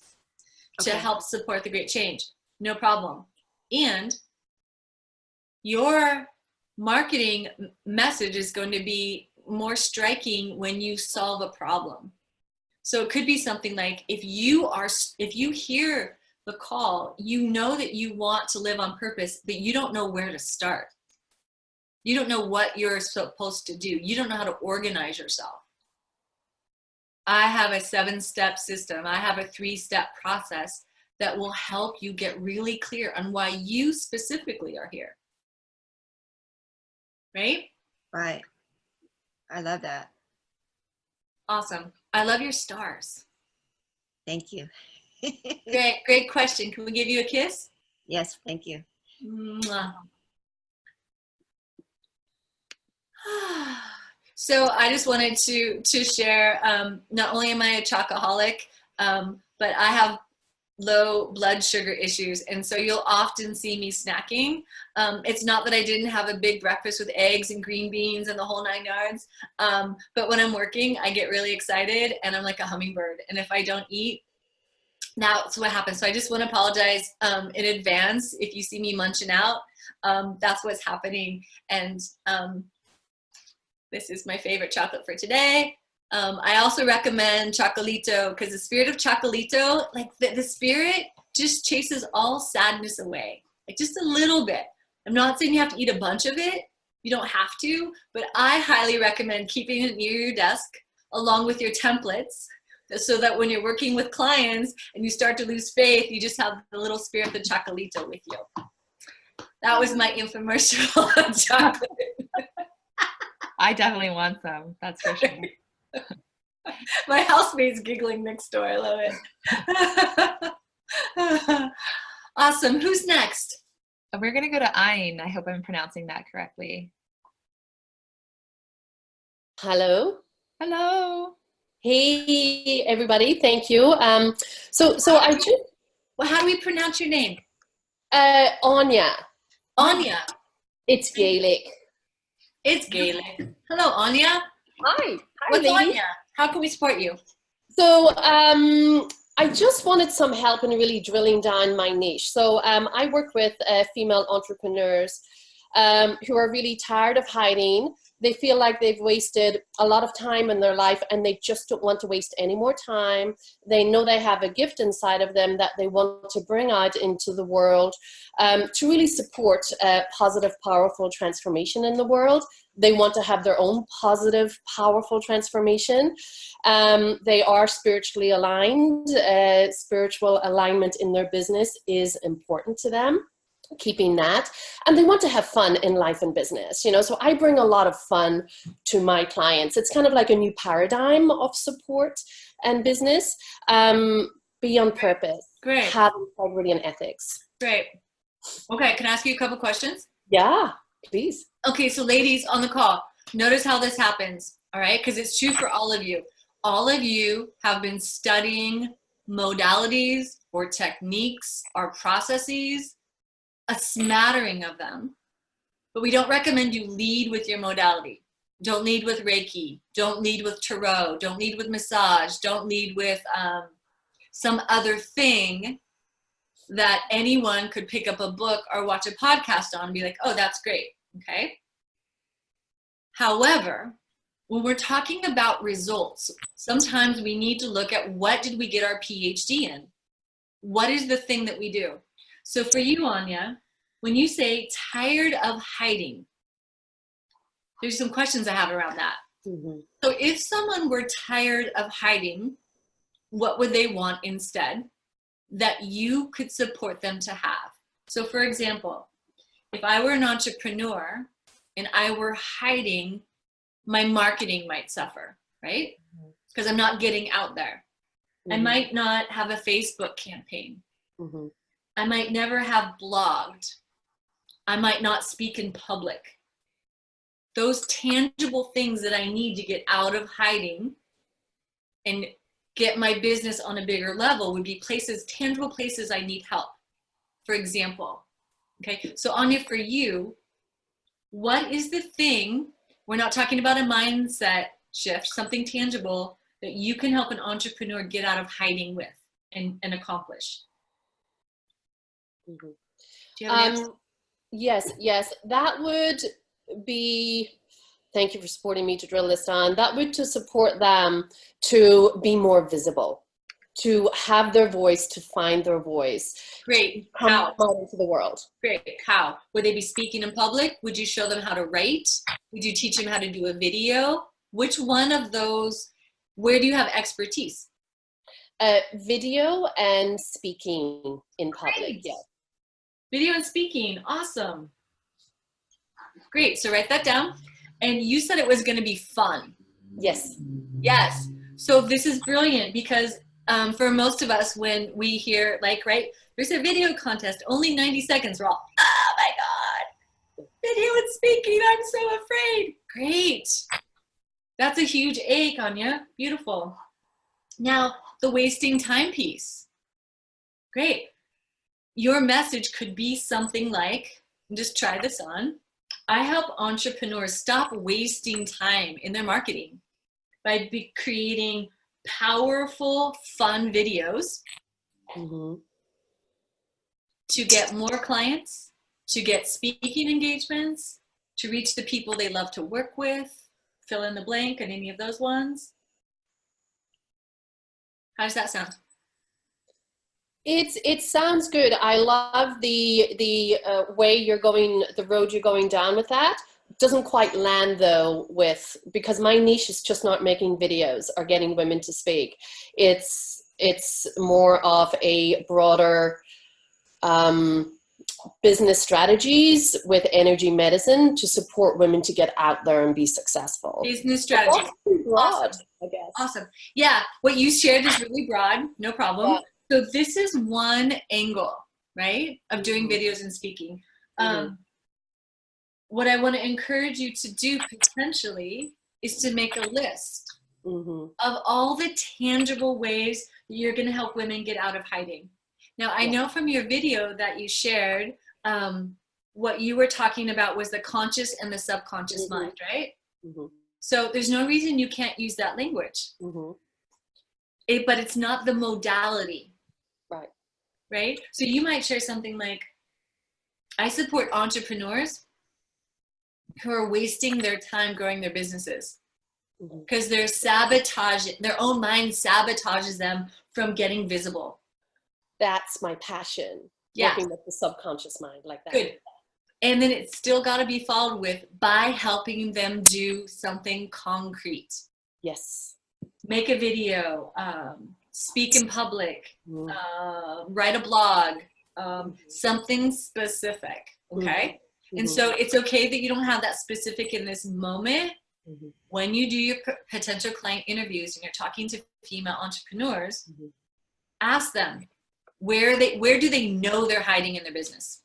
to help support the great change. No problem. And your marketing message is going to be more striking when you solve a problem. So it could be something like, if you hear the call, you know that you want to live on purpose, but you don't know where to start. You don't know what you're supposed to do. You don't know how to organize yourself. I have a 7-step system. I have a 3-step process that will help you get really clear on why you specifically are here. Right? Right. I love that. Awesome. I love your stars. Thank you. Great question. Can we give you a kiss? Yes, thank you. Mwah. So I just wanted to share, not only am I a chocoholic, but I have low blood sugar issues, and so you'll often see me snacking. It's not that I didn't have a big breakfast with eggs and green beans and the whole 9 yards, but when I'm working, I get really excited and I'm like a hummingbird, and if I don't eat, that's what happens. So I just want to apologize in advance if you see me munching out. That's what's happening. And this is my favorite chocolate for today. I also recommend Chocolito, because the spirit of Chocolito, like the spirit just chases all sadness away, like just a little bit. I'm not saying you have to eat a bunch of it. You don't have to, but I highly recommend keeping it near your desk along with your templates, so that when you're working with clients and you start to lose faith, you just have the little spirit of the Chocolito with you. That was my infomercial on chocolate. I definitely want some, that's for sure. My housemate's giggling next door. I love it. Awesome. Who's next? We're going to go to Ayn. I hope I'm pronouncing that correctly. Hello. Hello. Hey, everybody. Thank you. So I just... Well, how do we pronounce your name? Anya. Anya. It's Gaelic. It's Gaelic. Hello, Anya. Hi. What's ladies. Anya? How can we support you? So I just wanted some help in really drilling down my niche. So I work with female entrepreneurs who are really tired of hiding. They feel like they've wasted a lot of time in their life and they just don't want to waste any more time. They know they have a gift inside of them that they want to bring out into the world to really support positive, powerful transformation in the world. They want to have their own positive, powerful transformation. They are spiritually aligned. Spiritual alignment in their business is important to them, keeping that, and they want to have fun in life and business, you know. So I bring a lot of fun to my clients. It's kind of like a new paradigm of support and business, beyond purpose. Great. Have integrity and ethics. Great. Okay, can I ask you a couple questions? Yeah, please. Okay, so ladies on the call, notice how this happens, all right? Because it's true for all of you. All of you have been studying modalities or techniques or processes, a smattering of them, but we don't recommend you lead with your modality. Don't lead with Reiki. Don't lead with Tarot. Don't lead with massage. Don't lead with some other thing that anyone could pick up a book or watch a podcast on and be like, oh, that's great, okay? However, when we're talking about results, sometimes we need to look at what did we get our PhD in? What is the thing that we do? So for you, Anya, when you say tired of hiding, there's some questions I have around that. Mm-hmm. So if someone were tired of hiding, what would they want instead that you could support them to have? So for example, if I were an entrepreneur and I were hiding, my marketing might suffer, right? Because I'm not getting out there. I might not have a Facebook campaign. I might never have blogged. I might not speak in public. Those tangible things that I need to get out of hiding and get my business on a bigger level would be places, tangible places I need help, for example. Okay, so Anya, for you, what is the thing, we're not talking about a mindset shift, something tangible that you can help an entrepreneur get out of hiding with and accomplish? Mm-hmm. Do you have an answer? Yes, that would be, thank you for supporting me to drill this down, that would to support them to be more visible, to have their voice, to find their voice. Great. Come How? out into the world. Great. How? Would they be speaking in public? Would you show them how to write? Would you teach them how to do a video? Which one of those, where do you have expertise? Video and speaking in public, Great. yeah. Video and speaking, awesome. Great, so write that down. And you said it was gonna be fun. Yes. Yes, so this is brilliant because for most of us, when we hear like, right, there's a video contest, only 90 seconds, we're all, oh my God, video and speaking, I'm so afraid. Great, that's a huge ache, Anya, beautiful. Now, the wasting time piece, great. Your message could be something like, just try this on, I help entrepreneurs stop wasting time in their marketing by creating powerful, fun videos to get more clients, to get speaking engagements, to reach the people they love to work with, fill in the blank on any of those ones. How does that sound? It sounds good. I love the way you're going, the road you're going down with that. Doesn't quite land though with, because my niche is just not making videos or getting women to speak. It's more of a broader business strategies with energy medicine to support women to get out there and be successful. Business strategies. Broad, awesome. I guess. Awesome. Yeah, what you shared is really broad, no problem. Yeah. So this is one angle, right, of doing videos and speaking. What I want to encourage you to do potentially is to make a list of all the tangible ways you're going to help women get out of hiding. Now, I know from your video that you shared, what you were talking about was the conscious and the subconscious mind, right? So there's no reason you can't use that language. But it's not the modality. Right? So you might share something like, I support entrepreneurs who are wasting their time growing their businesses because they're sabotaging, their own mind sabotages them from getting visible. That's my passion. Yeah. Working with the subconscious mind like that. Good. And then it's still got to be followed with by helping them do something concrete. Yes. Make a video, speak in public, write a blog, something specific. Okay. And so it's okay that you don't have that specific in this moment. When you do your potential client interviews and you're talking to female entrepreneurs, ask them where do they know they're hiding in their business?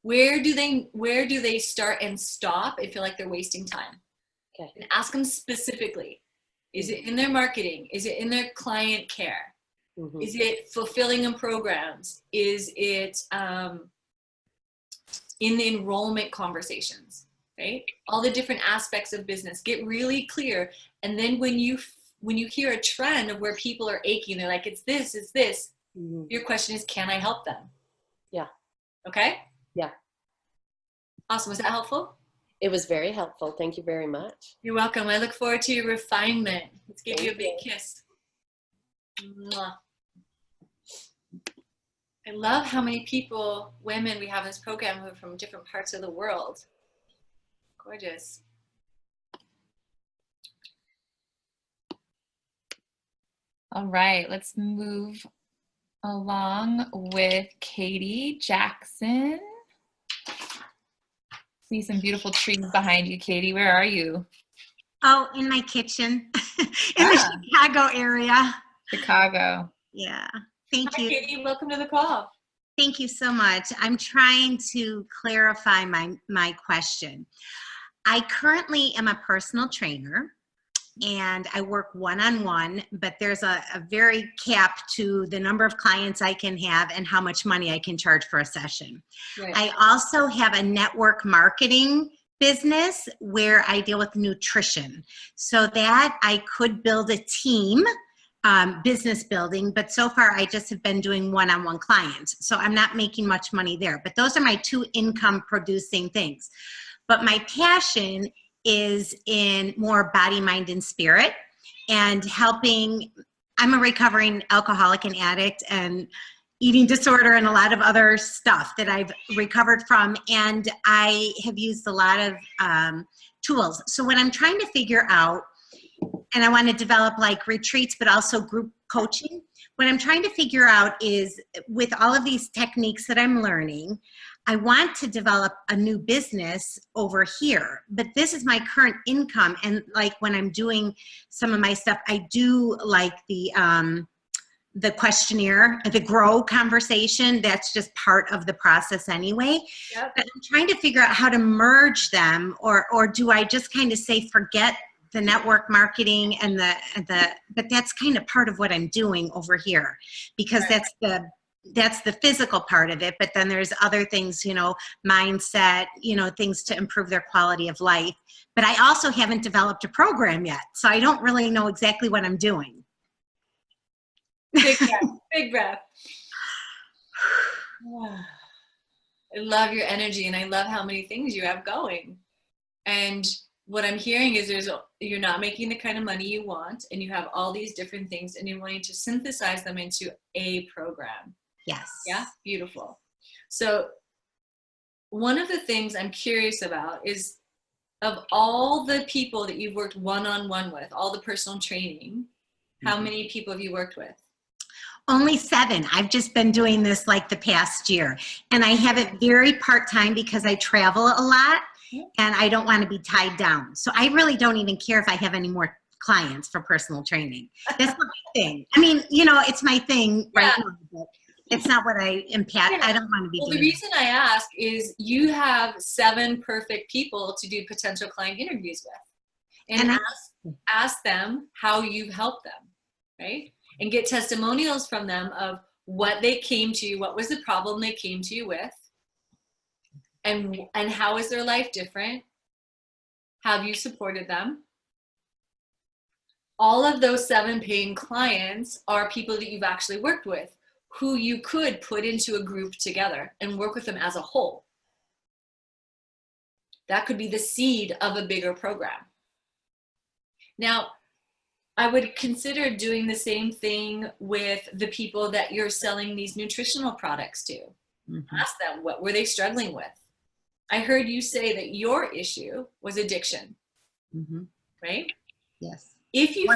Where do they start and stop and feel like they're wasting time? Okay. And ask them specifically. Is it in their marketing? Is it in their client care? Is it fulfilling in programs? Is it in the enrollment conversations? Right? All the different aspects of business. Get really clear. And then when you hear a trend of where people are aching, they're like, it's this. Your question is, can I help them? Yeah. Okay? Yeah. Awesome. Was that helpful? It was very helpful. Thank you very much. You're welcome. I look forward to your refinement. Let's give you a big kiss. Mwah. I love how many people, women we have in this program who are from different parts of the world. Gorgeous. All right, let's move along with Katie Jackson. See some beautiful trees behind you, Katie. Where are you? Oh, in my kitchen in the Chicago area. Chicago. Yeah. Thank you. Katie, welcome to the call. Thank you so much. I'm trying to clarify my question. I currently am a personal trainer and I work one-on-one, but there's a very cap to the number of clients I can have and how much money I can charge for a session. Right. I also have a network marketing business where I deal with nutrition so that I could build a team, business building, but so far I just have been doing one-on-one clients. So I'm not making much money there, but those are my two income producing things. But my passion is in more body, mind, and spirit and helping. I'm a recovering alcoholic and addict and eating disorder and a lot of other stuff that I've recovered from. And I have used a lot of tools. So when I'm trying to figure out, and I want to develop like retreats, but also group coaching, what I'm trying to figure out is with all of these techniques that I'm learning, I want to develop a new business over here, but this is my current income. And like when I'm doing some of my stuff, I do like the questionnaire, the grow conversation. That's just part of the process anyway. Yep. But I'm trying to figure out how to merge them, or do I just kind of say, forget the network marketing and but that's kind of part of what I'm doing over here because that's the physical part of it. But then there's other things, you know, mindset, you know, things to improve their quality of life. But I also haven't developed a program yet. So I don't really know exactly what I'm doing. Big breath. Big breath. I love your energy and I love how many things you have going. And what I'm hearing is you're not making the kind of money you want and you have all these different things and you're wanting to synthesize them into a program. Yes. Yeah, beautiful. So one of the things I'm curious about is of all the people that you've worked one-on-one with, all the personal training, how many people have you worked with? Only 7. I've just been doing this like the past year. And I have it very part-time because I travel a lot and I don't want to be tied down. So I really don't even care if I have any more clients for personal training. That's not my thing. I mean, you know, it's my thing right now, but it's not what I impact. I don't want to be doing. The reason I ask is you have 7 perfect people to do potential client interviews with. And ask them how you've helped them, right? And get testimonials from them of what they came to you, what was the problem they came to you with, and how is their life different? Have you supported them? All of those 7 paying clients are people that you've actually worked with, who you could put into a group together and work with them as a whole. That could be the seed of a bigger program. Now, I would consider doing the same thing with the people that you're selling these nutritional products to. Ask them, what were they struggling with? I heard you say that your issue was addiction, right? Yes. If you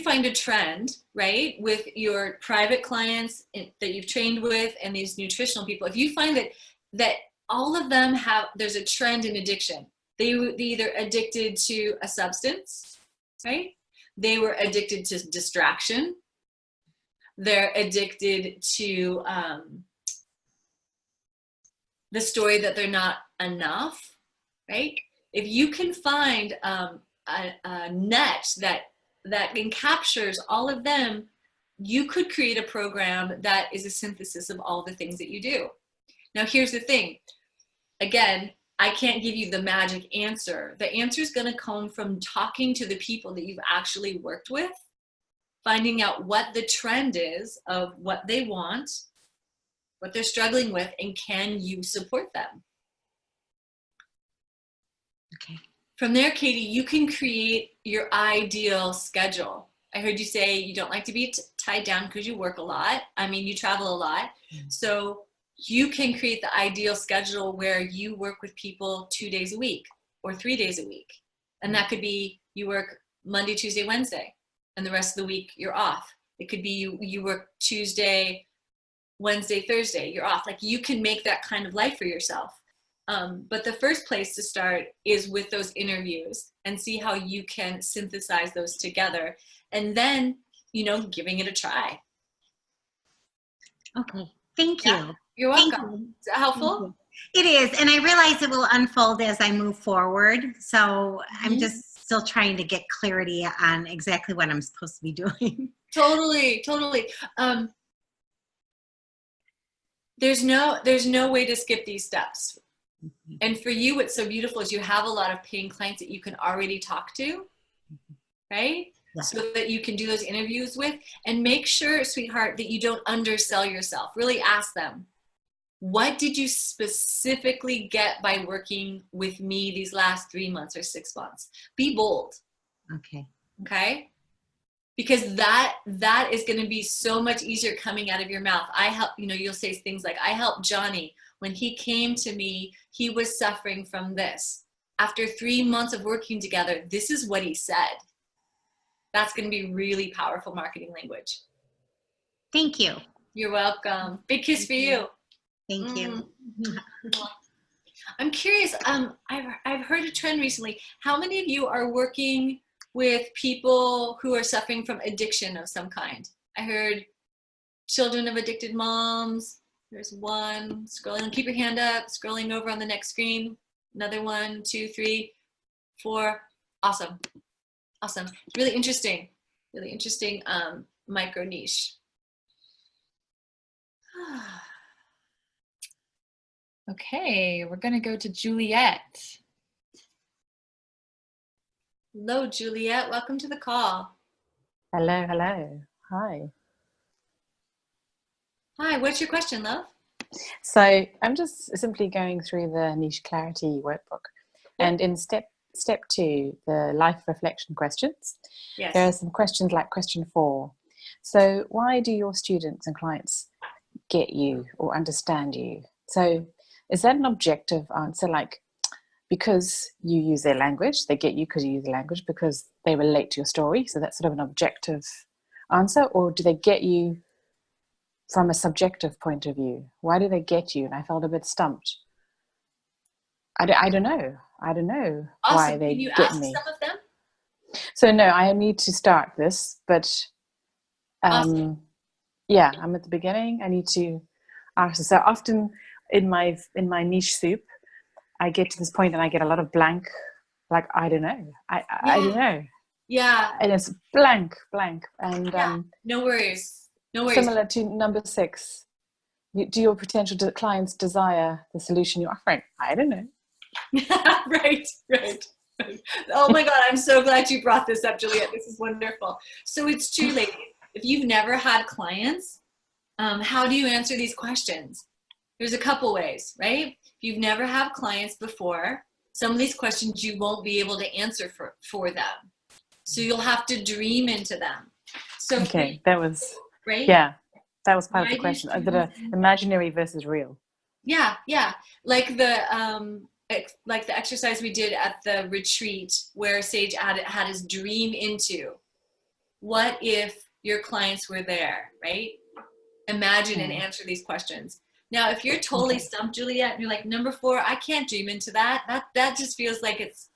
find a trend, right, with your private clients that you've trained with and these nutritional people, if you find that all of them there's a trend in addiction. They either addicted to a substance, right? They were addicted to distraction. They're addicted to the story that they're not enough, right? If you can find a net that captures all of them, you could create a program that is a synthesis of all the things that you do. Now, here's the thing. Again, I can't give you the magic answer. The answer is going to come from talking to the people that you've actually worked with, finding out what the trend is of what they want, what they're struggling with, and can you support them? Okay. From there, Katie, you can create your ideal schedule. I heard you say you don't like to be tied down because you work a lot. I mean, you travel a lot. So you can create the ideal schedule where you work with people 2 days a week or 3 days a week. And that could be you work Monday, Tuesday, Wednesday, and the rest of the week you're off. It could be you work Tuesday, Wednesday, Thursday, you're off. Like, you can make that kind of life for yourself. But the first place to start is with those interviews and see how you can synthesize those together. And then, giving it a try. Okay. Thank you. Yeah, you're welcome. Is that helpful? It is. And I realize it will unfold as I move forward. So I'm just still trying to get clarity on exactly what I'm supposed to be doing. Totally. There's no way to skip these steps. And for you, what's so beautiful is you have a lot of paying clients that you can already talk to, right? Yeah. So that you can do those interviews with, and make sure, sweetheart, that you don't undersell yourself. Really ask them, what did you specifically get by working with me these last 3 months or 6 months? Be bold. Okay? Because that is going to be so much easier coming out of your mouth. You'll say things like, I helped Johnny. When he came to me, he was suffering from this. After 3 months of working together, this is what he said. That's going to be really powerful marketing language. Thank you. You're welcome. Big kiss for you. Thank you. I'm curious. I've heard a trend recently. How many of you are working with people who are suffering from addiction of some kind? I heard children of addicted moms. There's one. Scrolling. Keep your hand up. Scrolling over on the next screen. Another 1, 2, 3, 4. Awesome. Awesome. Really interesting. Really interesting micro niche. Okay, we're going to go to Juliet. Hello, Juliet. Welcome to the call. Hello, hello. Hi. Hi, what's your question, love? So I'm just simply going through the Niche Clarity workbook. And in step 2, the life reflection questions, there are some questions like question 4. So why do your students and clients get you or understand you? So is that an objective answer, like because you use their language, they get you because you use the language, because they relate to your story? So that's sort of an objective answer. Or do they get you from a subjective point of view? Why do they get you? And I felt a bit stumped. I don't know. I don't know why they Can you get ask me. some of them? So no, I need to start this, but yeah, I'm at the beginning. I need to ask. So often in my niche soup, I get to this point and I get a lot of blank, like I don't know. I don't know. Yeah. And it's blank. And no worries. No worries. Similar to number 6. Do your potential clients desire the solution you're offering? I don't know. Right. Oh my God, I'm so glad you brought this up, Juliet. This is wonderful. So it's true, ladies. If you've never had clients, how do you answer these questions? There's a couple ways, right? If you've never had clients before, some of these questions you won't be able to answer for them. So you'll have to dream into them. So Okay, that was, right? yeah, that was part of Why the do you question. Imaginary versus real. Yeah, yeah. Like the exercise we did at the retreat where Sage had his dream into. What if your clients were there, right? Imagine and answer these questions. Now, if you're totally stumped, Juliet, and you're like, number 4, I can't dream into that. That just feels like it's.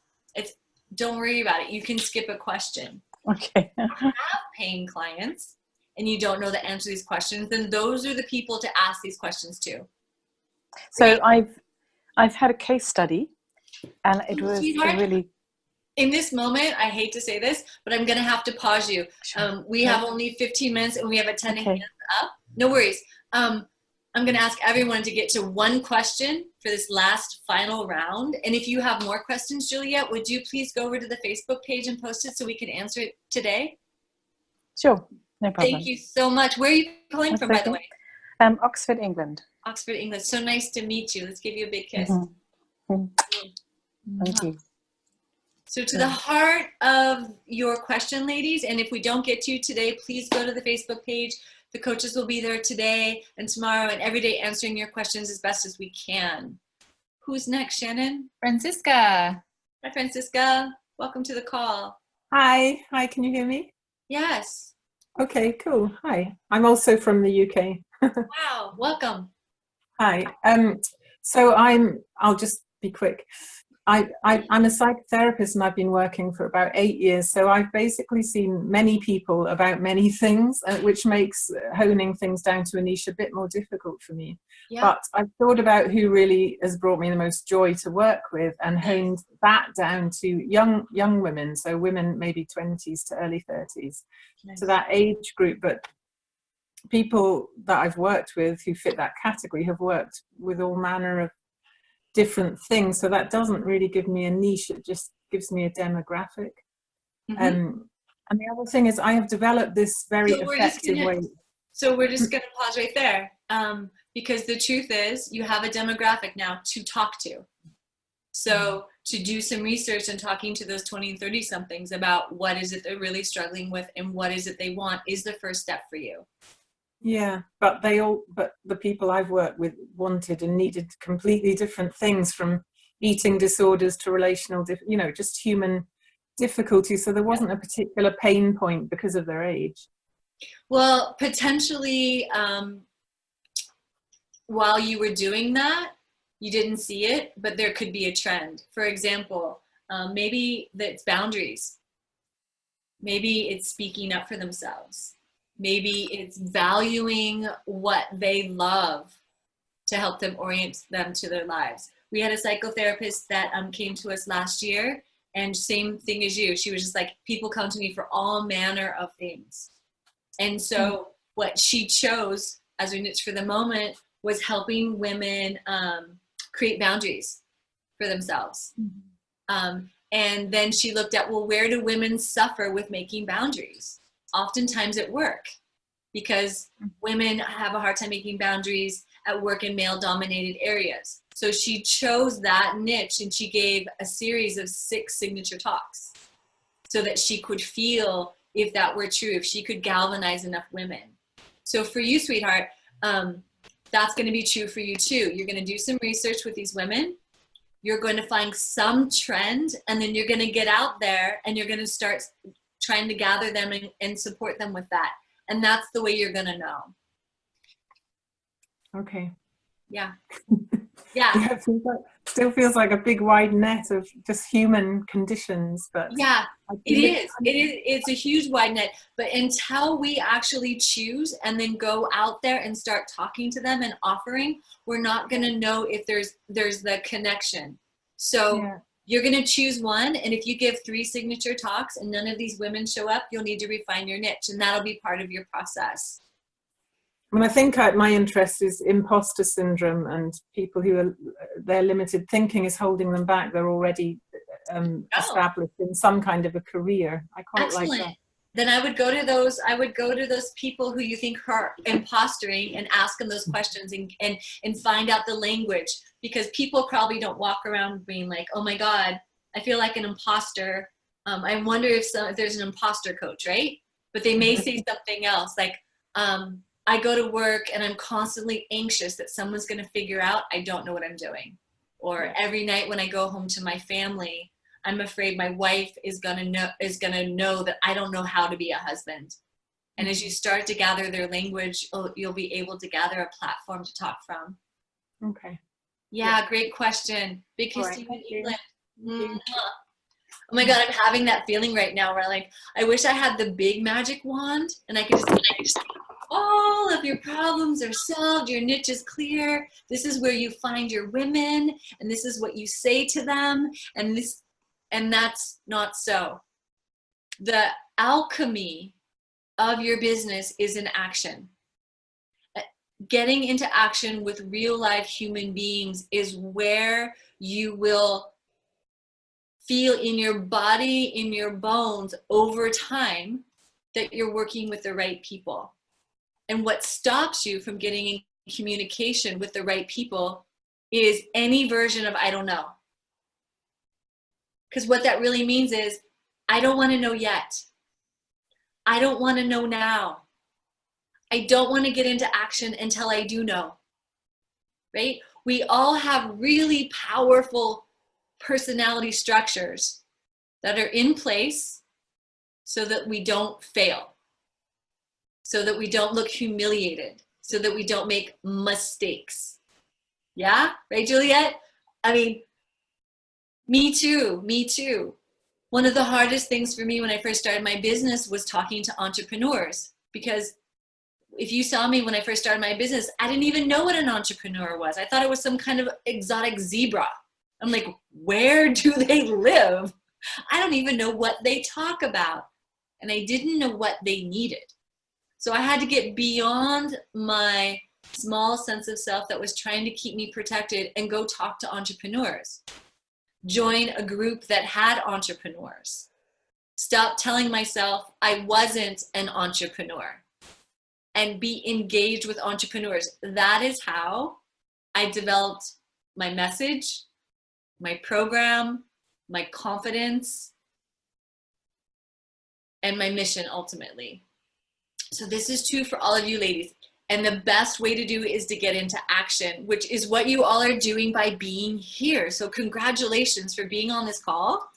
Don't worry about it. You can skip a question. Okay. If you have paying clients and you don't know the answer to these questions, then those are the people to ask these questions to. So I've had a case study, and it was Sweetheart, really. In this moment, I hate to say this, but I'm going to have to pause you. We have only 15 minutes and we have a 10 hands up. No worries. I'm going to ask everyone to get to one question for this last final round. And if you have more questions, Juliet, would you please go over to the Facebook page and post it so we can answer it today? Sure, no problem. Thank you so much. Where are you calling from, by the way? Oxford, England. Oxford, England. So nice to meet you. Let's give you a big kiss. Thank you. So to the heart of your question, ladies, and if we don't get to you today, please go to the Facebook page. The coaches will be there today and tomorrow and every day answering your questions as best as we can. Who's next, Shannon? Francisca. Hi, Francisca. Welcome to the call. Hi, can you hear me? Yes. Okay, cool. Hi, I'm also from the UK. Wow, welcome. Hi. So I'll just be quick. I'm a psychotherapist and I've been working for about 8 years. So I've basically seen many people about many things, which makes honing things down to a niche a bit more difficult for me. Yeah. But I've thought about who really has brought me the most joy to work with and honed that down to young women. So women maybe 20s to early 30s. Nice. So that age group. But people that I've worked with who fit that category have worked with all manner of different things, so that doesn't really give me a niche, it just gives me a demographic. And the other thing is I have developed this very effective way. So we're just going to pause right there, because the truth is you have a demographic now to talk to. So to do some research and talking to those 20 and 30 somethings about what is it they're really struggling with and what is it they want is the first step for you. Yeah, but the people I've worked with wanted and needed completely different things, from eating disorders to relational, just human difficulties. So there wasn't a particular pain point because of their age. Well, potentially, while you were doing that, you didn't see it, but there could be a trend. For example, maybe it's boundaries. Maybe it's speaking up for themselves. Maybe it's valuing what they love to help them orient them to their lives. We had a psychotherapist that came to us last year, and same thing as you. She was just like, people come to me for all manner of things. And so what she chose as her niche for the moment was helping women create boundaries for themselves. And then she looked at, well, where do women suffer with making boundaries? Oftentimes at work, because women have a hard time making boundaries at work in male-dominated areas. So she chose that niche, and she gave a series of 6 signature talks so that she could feel if that were true, if she could galvanize enough women. So for you, sweetheart, that's going to be true for you too. You're going to do some research with these women. You're going to find some trend, and then you're going to get out there and you're going to start trying to gather them and support them with that. And that's the way you're going to know. Okay. Yeah. Yeah. Yeah, it still feels like a big wide net of just human conditions, but yeah, it is. It's a huge wide net, but until we actually choose and then go out there and start talking to them and offering, we're not going to know if there's the connection. So you're going to choose one, and if you give 3 signature talks and none of these women show up, you'll need to refine your niche, and that'll be part of your process. I think my interest is imposter syndrome, and people who are, their limited thinking is holding them back. They're already established in some kind of a career. I quite like that. then I would go to those people who you think are impostoring and ask them those questions and find out the language, because people probably don't walk around being like, oh my God, I feel like an imposter. I wonder if there's an imposter coach, right? But they may say something else like, I go to work and I'm constantly anxious that someone's going to figure out I don't know what I'm doing. Or every night when I go home to my family, I'm afraid my wife is gonna know that I don't know how to be a husband. And as you start to gather their language, you'll be able to gather a platform to talk from. Okay. Yeah, great question. Because Right. England. Oh my God, I'm having that feeling right now where like, I wish I had the big magic wand and I could just all of your problems are solved, your niche is clear, this is where you find your women, and this is what you say to them, and that's not so. The alchemy of your business is in action. Getting into action with real life human beings is where you will feel in your body, in your bones over time that you're working with the right people. And what stops you from getting in communication with the right people is any version of I don't know. Because what that really means is I don't want to know yet. I don't want to know now. I don't want to get into action until I do know. Right? We all have really powerful personality structures that are in place so that we don't fail, so that we don't look humiliated, so that we don't make mistakes. Yeah? Right, Juliet? I mean, me too. One of the hardest things for me when I first started my business was talking to entrepreneurs, because if you saw me when I first started my business, I didn't even know what an entrepreneur was. I thought it was some kind of exotic zebra. I'm like, where do they live? I don't even know what they talk about. And I didn't know what they needed. So I had to get beyond my small sense of self that was trying to keep me protected and go talk to entrepreneurs. Join a group that had entrepreneurs. Stop telling myself I wasn't an entrepreneur and be engaged with entrepreneurs. That is how I developed my message, my program, my confidence, and my mission ultimately. So this is true for all of you ladies. And the best way to do is to get into action, which is what you all are doing by being here. So congratulations for being on this call,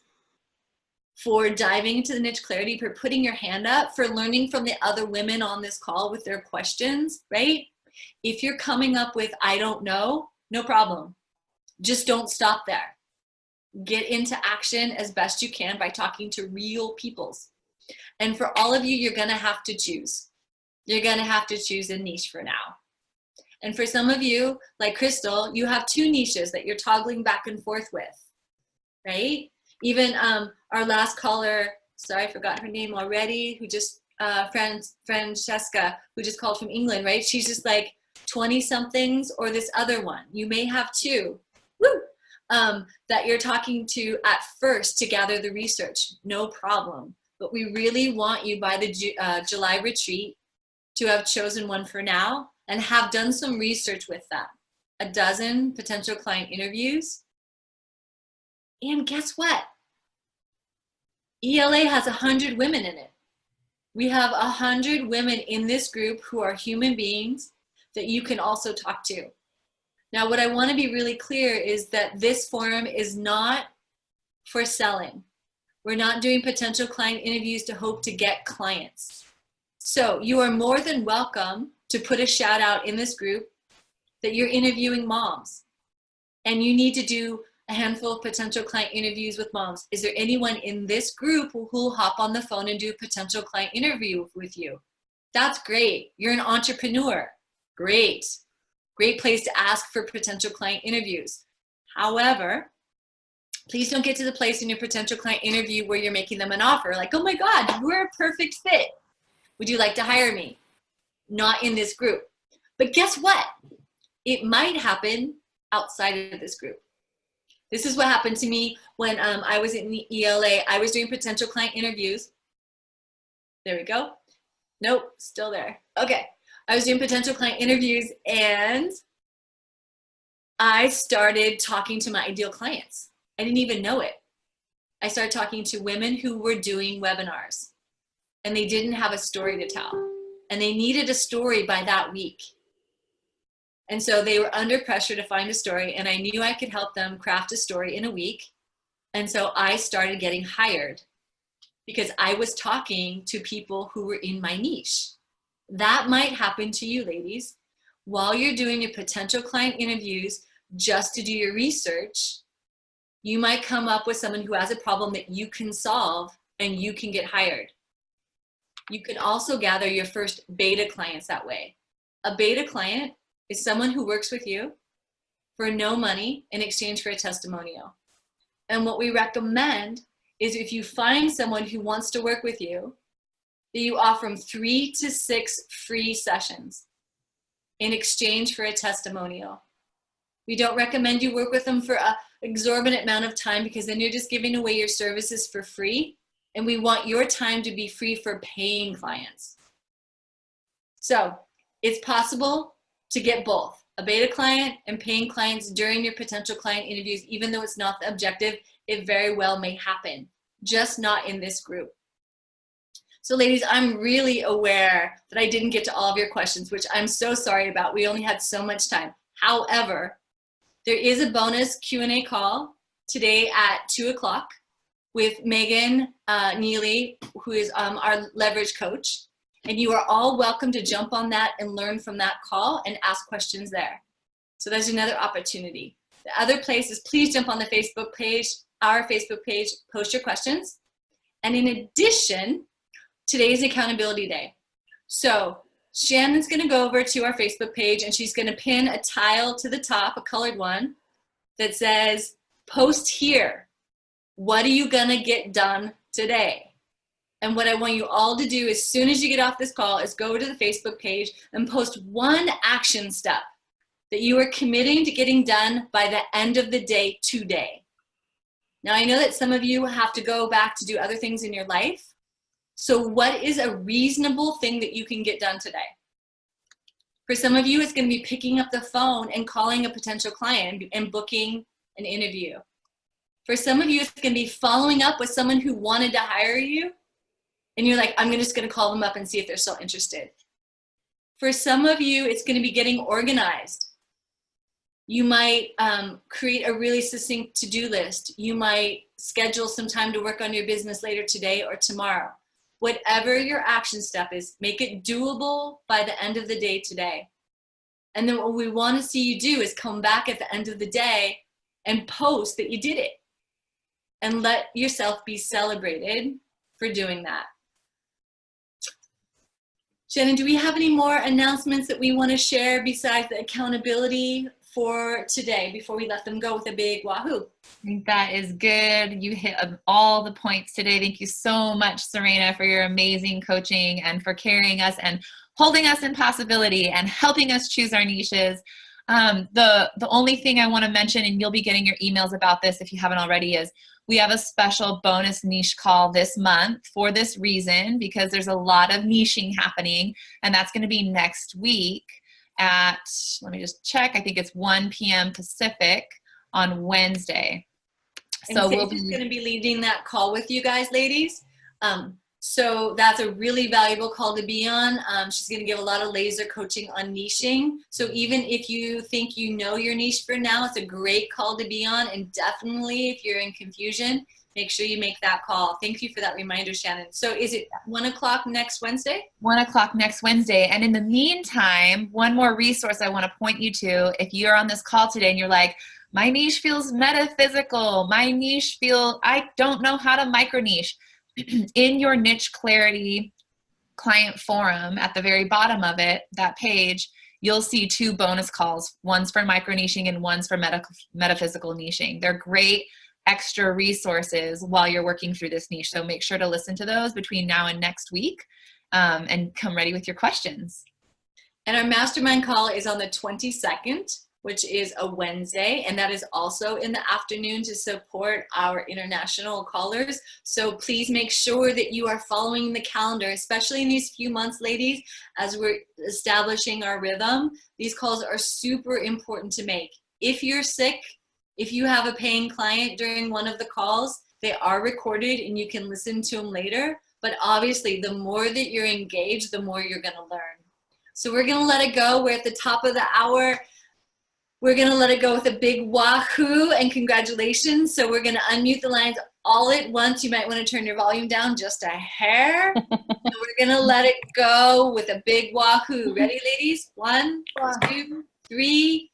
for diving into the niche clarity, for putting your hand up, for learning from the other women on this call with their questions, right? If you're coming up with, I don't know, no problem. Just don't stop there. Get into action as best you can by talking to real peoples. And for all of you, you're gonna have to choose. You're gonna have to choose a niche for now. And for some of you, like Crystal, you have two niches that you're toggling back and forth with, right? Even our last caller, sorry, I forgot her name already, who just, Francesca, who just called from England, right? She's just like 20-somethings or this other one. You may have two, that you're talking to at first to gather the research, no problem. But we really want you by the July retreat to have chosen one for now and have done some research with them. 12 potential client interviews. And guess what? ELA has 100 women in it. We have 100 women in this group who are human beings that you can also talk to. Now, what I want to be really clear is that this forum is not for selling. We're not doing potential client interviews to hope to get clients. So you are more than welcome to put a shout out in this group that you're interviewing moms and you need to do a handful of potential client interviews with moms. Is there anyone in this group who'll hop on the phone and do a potential client interview with you? That's great. You're an entrepreneur. Great. Great place to ask for potential client interviews. However, please don't get to the place in your potential client interview where you're making them an offer. Like, oh my God, we're a perfect fit. Would you like to hire me? Not in this group. But guess what? It might happen outside of this group. This is what happened to me when I was in the ELA. I was doing potential client interviews There we go. Nope, still there. Okay. I was doing potential client interviews and I started talking to my ideal clients. I didn't even know it. I started talking to women who were doing webinars and they didn't have a story to tell and they needed a story by that week. And so they were under pressure to find a story and I knew I could help them craft a story in a week. And so I started getting hired because I was talking to people who were in my niche. That might happen to you, ladies. While you're doing your potential client interviews, just to do your research, you might come up with someone who has a problem that you can solve and you can get hired. You can also gather your first beta clients that way. A beta client is someone who works with you for no money in exchange for a testimonial. And what we recommend is if you find someone who wants to work with you, that you offer them 3 to 6 free sessions in exchange for a testimonial. We don't recommend you work with them for an exorbitant amount of time because then you're just giving away your services for free. And we want your time to be free for paying clients. So it's possible to get both a beta client and paying clients during your potential client interviews. Even though it's not the objective, it very well may happen, just not in this group. So ladies, I'm really aware that I didn't get to all of your questions, which I'm so sorry about. We only had so much time. However, there is a bonus Q&A call today at 2 o'clock with Megan Neely, who is our leverage coach. And you are all welcome to jump on that and learn from that call and ask questions there. So there's another opportunity. The other place is please jump on the Facebook page, our Facebook page, post your questions. And in addition, today's accountability day. So Shannon's gonna go over to our Facebook page and she's gonna pin a tile to the top, a colored one, that says, post here. What are you gonna get done today? And what I want you all to do as soon as you get off this call is go to the Facebook page and post one action step that you are committing to getting done by the end of the day today. Now I know that some of you have to go back to do other things in your life. So what is a reasonable thing that you can get done today? For some of you, it's going to be picking up the phone and calling a potential client and booking an interview. For some of you, it's going to be following up with someone who wanted to hire you. And you're like, I'm just going to call them up and see if they're still interested. For some of you, it's going to be getting organized. You might create a really succinct to-do list. You might schedule some time to work on your business later today or tomorrow. Whatever your action step is, make it doable by the end of the day today. And then what we want to see you do is come back at the end of the day and post that you did it. And let yourself be celebrated for doing that. Shannon, do we have any more announcements that we want to share besides the accountability for today before we let them go with a big wahoo? I think that is good. You hit all the points today. Thank you so much, Serena, for your amazing coaching and for carrying us and holding us in possibility and helping us choose our niches. The only thing I want to mention, and you'll be getting your emails about this if you haven't already, is we have a special bonus niche call this month for this reason, because there's a lot of niching happening, and that's going to be next week at, let me just check, I think it's 1 p.m. Pacific on Wednesday. So we'll be going to be leading that call with you guys, ladies. So that's a really valuable call to be on. She's going to give a lot of laser coaching on niching. So even if you think you know your niche for now, it's a great call to be on. And definitely if you're in confusion, make sure you make that call. Thank you for that reminder, Shannon. So is it 1 o'clock next Wednesday? 1 o'clock next Wednesday. And in the meantime, one more resource I want to point you to, if you're on this call today and you're like, my niche feels metaphysical, my niche I don't know how to micro niche. In your niche clarity client forum at the very bottom of it, that page, you'll see 2 bonus calls. One's for micro niching and one's for metaphysical niching. They're great extra resources while you're working through this niche. So make sure to listen to those between now and next week and come ready with your questions. And our mastermind call is on the 22nd. which is a Wednesday, and that is also in the afternoon to support our international callers. So please make sure that you are following the calendar, especially in these few months, ladies, as we're establishing our rhythm. These calls are super important to make. If you're sick, if you have a paying client during one of the calls, they are recorded and you can listen to them later. But obviously, the more that you're engaged, the more you're gonna learn. So we're gonna let it go. We're at the top of the hour. We're gonna let it go with a big wahoo and congratulations. So we're gonna unmute the lines all at once. You might wanna turn your volume down just a hair. So we're gonna let it go with a big wahoo. Ready, ladies? 1, 2, 3.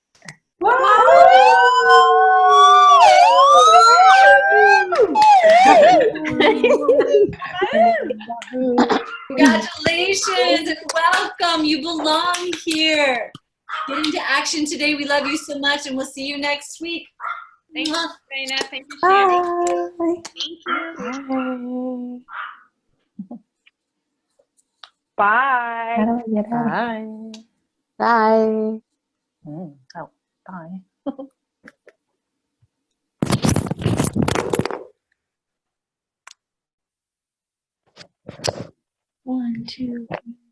Congratulations and welcome. You belong here. Get into action today. We love you so much, and we'll see you next week. Thank you, Serena. Thank you, Sherry. Bye. Bye. Bye. Bye. Oh, bye. 1, 2, 3.